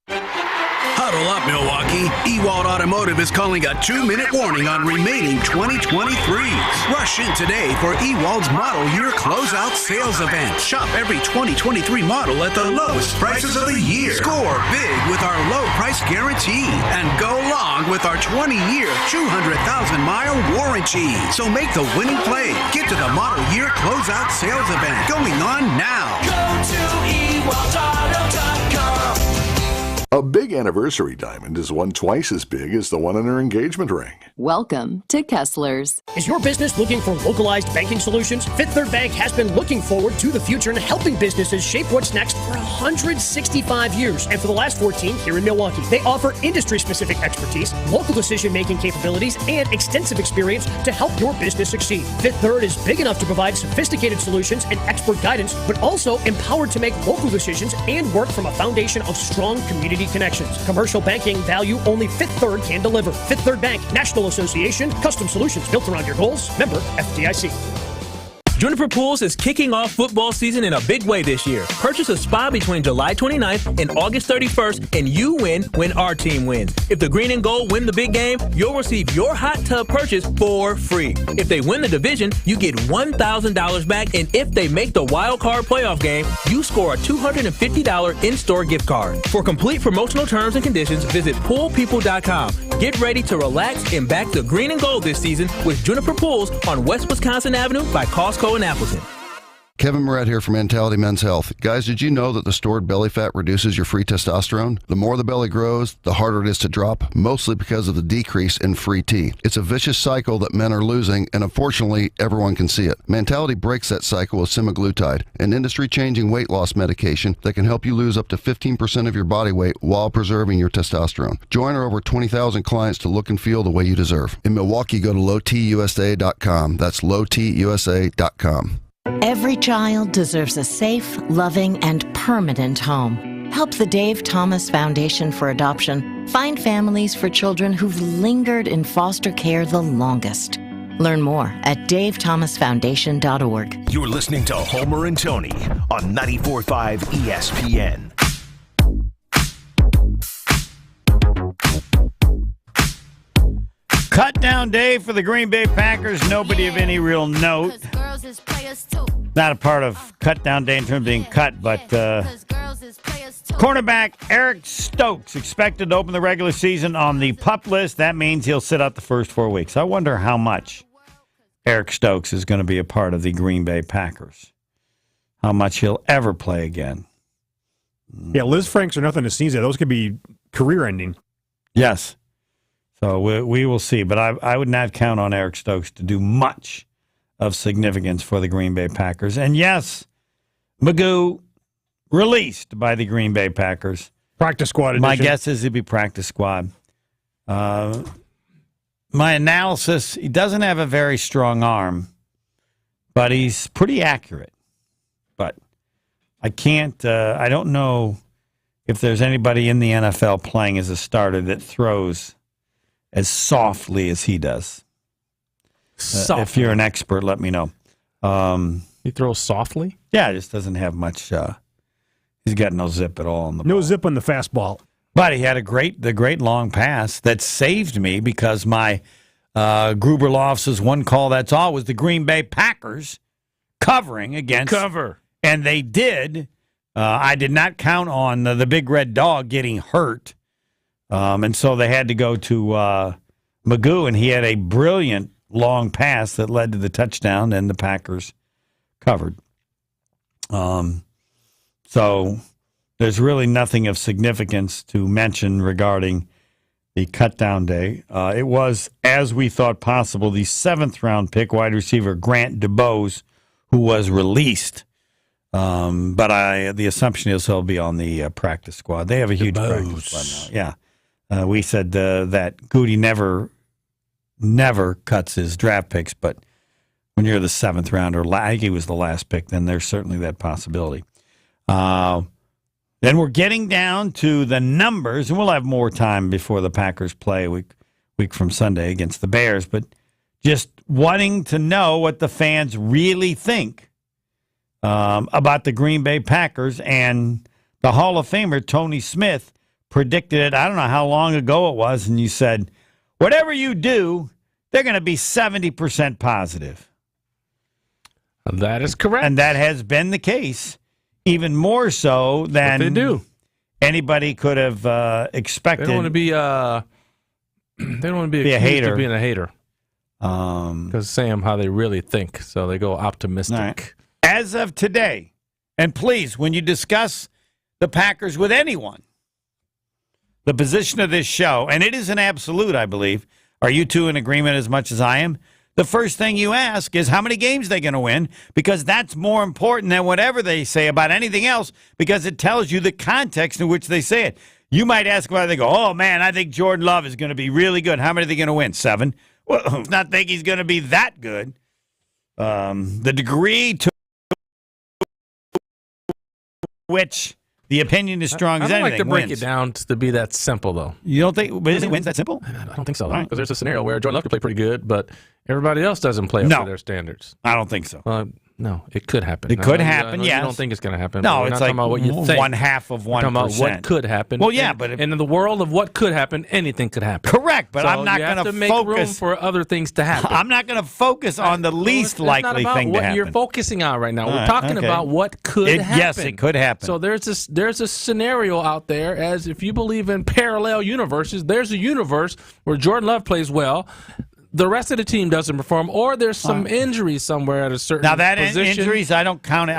Huddle Buckle up, Milwaukee. Ewald Automotive is calling a 2-minute warning on remaining 2023s. Rush in today for Ewald's Model Year Closeout Sales Event. Shop every 2023 model at the lowest prices of the year. Score big with our low price guarantee. And go long with our 20-year, 200,000-mile warranty. So make the winning play. Get to the Model Year Closeout Sales Event going on now. Go to ewaldauto.com. A big anniversary diamond is one twice as big as the one in her engagement ring. Welcome to Kessler's. Is your business looking for localized banking solutions? Fifth Third Bank has been looking forward to the future and helping businesses shape what's next for 165 years. And for the last 14 here in Milwaukee. They offer industry-specific expertise, local decision-making capabilities, and extensive experience to help your business succeed. Fifth Third is big enough to provide sophisticated solutions and expert guidance, but also empowered to make local decisions and work from a foundation of strong community connections. Commercial banking value only Fifth Third can deliver. Fifth Third Bank, National Association, custom solutions built around your goals. Member FDIC. Juniper Pools is kicking off football season in a big way this year. Purchase a spa between July 29th and August 31st, and you win when our team wins. If the green and gold win the big game, you'll receive your hot tub purchase for free. If they win the division, you get $1,000 back, and if they make the wild card playoff game, you score a $250 in-store gift card. For complete promotional terms and conditions, visit poolpeople.com. Get ready to relax and back the green and gold this season with Juniper Pools on West Wisconsin Avenue by Costco in Appleton. Kevin Moret here from Mentality Men's Health. Guys, did you know that the stored belly fat reduces your free testosterone? The more the belly grows, the harder it is to drop, mostly because of the decrease in free T. It's a vicious cycle that men are losing, and unfortunately, everyone can see it. Mentality breaks that cycle with semaglutide, an industry-changing weight loss medication that can help you lose up to 15% of your body weight while preserving your testosterone. Join our over 20,000 clients to look and feel the way you deserve. In Milwaukee, go to lowtusa.com. That's lowtusa.com. Every child deserves a safe, loving, and permanent home. Help the Dave Thomas Foundation for Adoption find families for children who've lingered in foster care the longest. Learn more at davethomasfoundation.org. You're listening to Homer and Tony on 94.5 ESPN. Cut down day for the Green Bay Packers. Nobody of any real note. Not a part of cut down day in terms of being cut, but cornerback Eric Stokes expected to open the regular season on the PUP list. That means he'll sit out the first 4 weeks. I wonder how much Eric Stokes is going to be a part of the Green Bay Packers. How much he'll ever play again. Yeah, Liz Franks are nothing to sneeze at. Those could be career-ending. Yes. So we will see. But I would not count on Eric Stokes to do much of significance for the Green Bay Packers. And yes, Magoo released by the Green Bay Packers. Practice squad edition. My guess is he'd be practice squad. My analysis, he doesn't have a very strong arm, but he's pretty accurate. But I don't know if there's anybody in the NFL playing as a starter that throws as softly as he does. If you're an expert, let me know. He throws softly? Yeah, just doesn't have much. He's got no zip at all on the ball. No zip on the fastball. But he had the great long pass that saved me because my Gruber Lofts' one call, that's all, was the Green Bay Packers covering against. Cover. And they did. I did not count on the big red dog getting hurt. And so they had to go to Magoo, and he had a brilliant long pass that led to the touchdown, and the Packers covered. So there's really nothing of significance to mention regarding the cut-down day. It was, as we thought possible, the 7th-round pick, wide receiver Grant DuBose, who was released. But the assumption is he'll be on the practice squad. They have a huge practice squad now. Yeah. We said that Goody never cuts his draft picks, but when you're the 7th rounder, I think he was the last pick, then there's certainly that possibility. Then we're getting down to the numbers, and we'll have more time before the Packers play a week from Sunday against the Bears, but just wanting to know what the fans really think about the Green Bay Packers and the Hall of Famer Tony Smith predicted it. I don't know how long ago it was, and you said, whatever you do, they're going to be 70% positive. That is correct. And that has been the case, even more so than they do. Anybody could have expected. They don't want to be accused a hater. of being a hater. Because saying how they really think, so they go optimistic. Right. As of today, and please, when you discuss the Packers with anyone, the position of this show, and it is an absolute, I believe. Are you two in agreement as much as I am? The first thing you ask is how many games they're going to win, because that's more important than whatever they say about anything else, because it tells you the context in which they say it. You might ask why they go, oh, man, I think Jordan Love is going to be really good. How many are they going to win? 7? Well, not think he's going to be that good. The degree to which the opinion is strong as anything I don't like to break wins. it down to be that simple, though. You don't think wins that simple? I don't think so. Because Right. there's a scenario where Jordan Love could play pretty good, but everybody else doesn't play up to their standards. I don't think so. No, it could happen. It could happen, yes. yes. You don't think it's going to happen. No, we're it's not like talking about what you think. 1/2 of 1%. We're talking about what could happen. Well, yeah, and in the world of what could happen, anything could happen. Correct, but So I'm not you have going to make focus room for other things to happen. I'm not going to focus on the least likely thing to what happen. you're focusing on right now. All We're right, talking okay. about what could happen. Yes, it could happen. So there's a scenario out there, as if you believe in parallel universes, there's a universe where Jordan Love plays well. The rest of the team doesn't perform, or there's some injury somewhere at a certain now that position. injuries, I don't count it.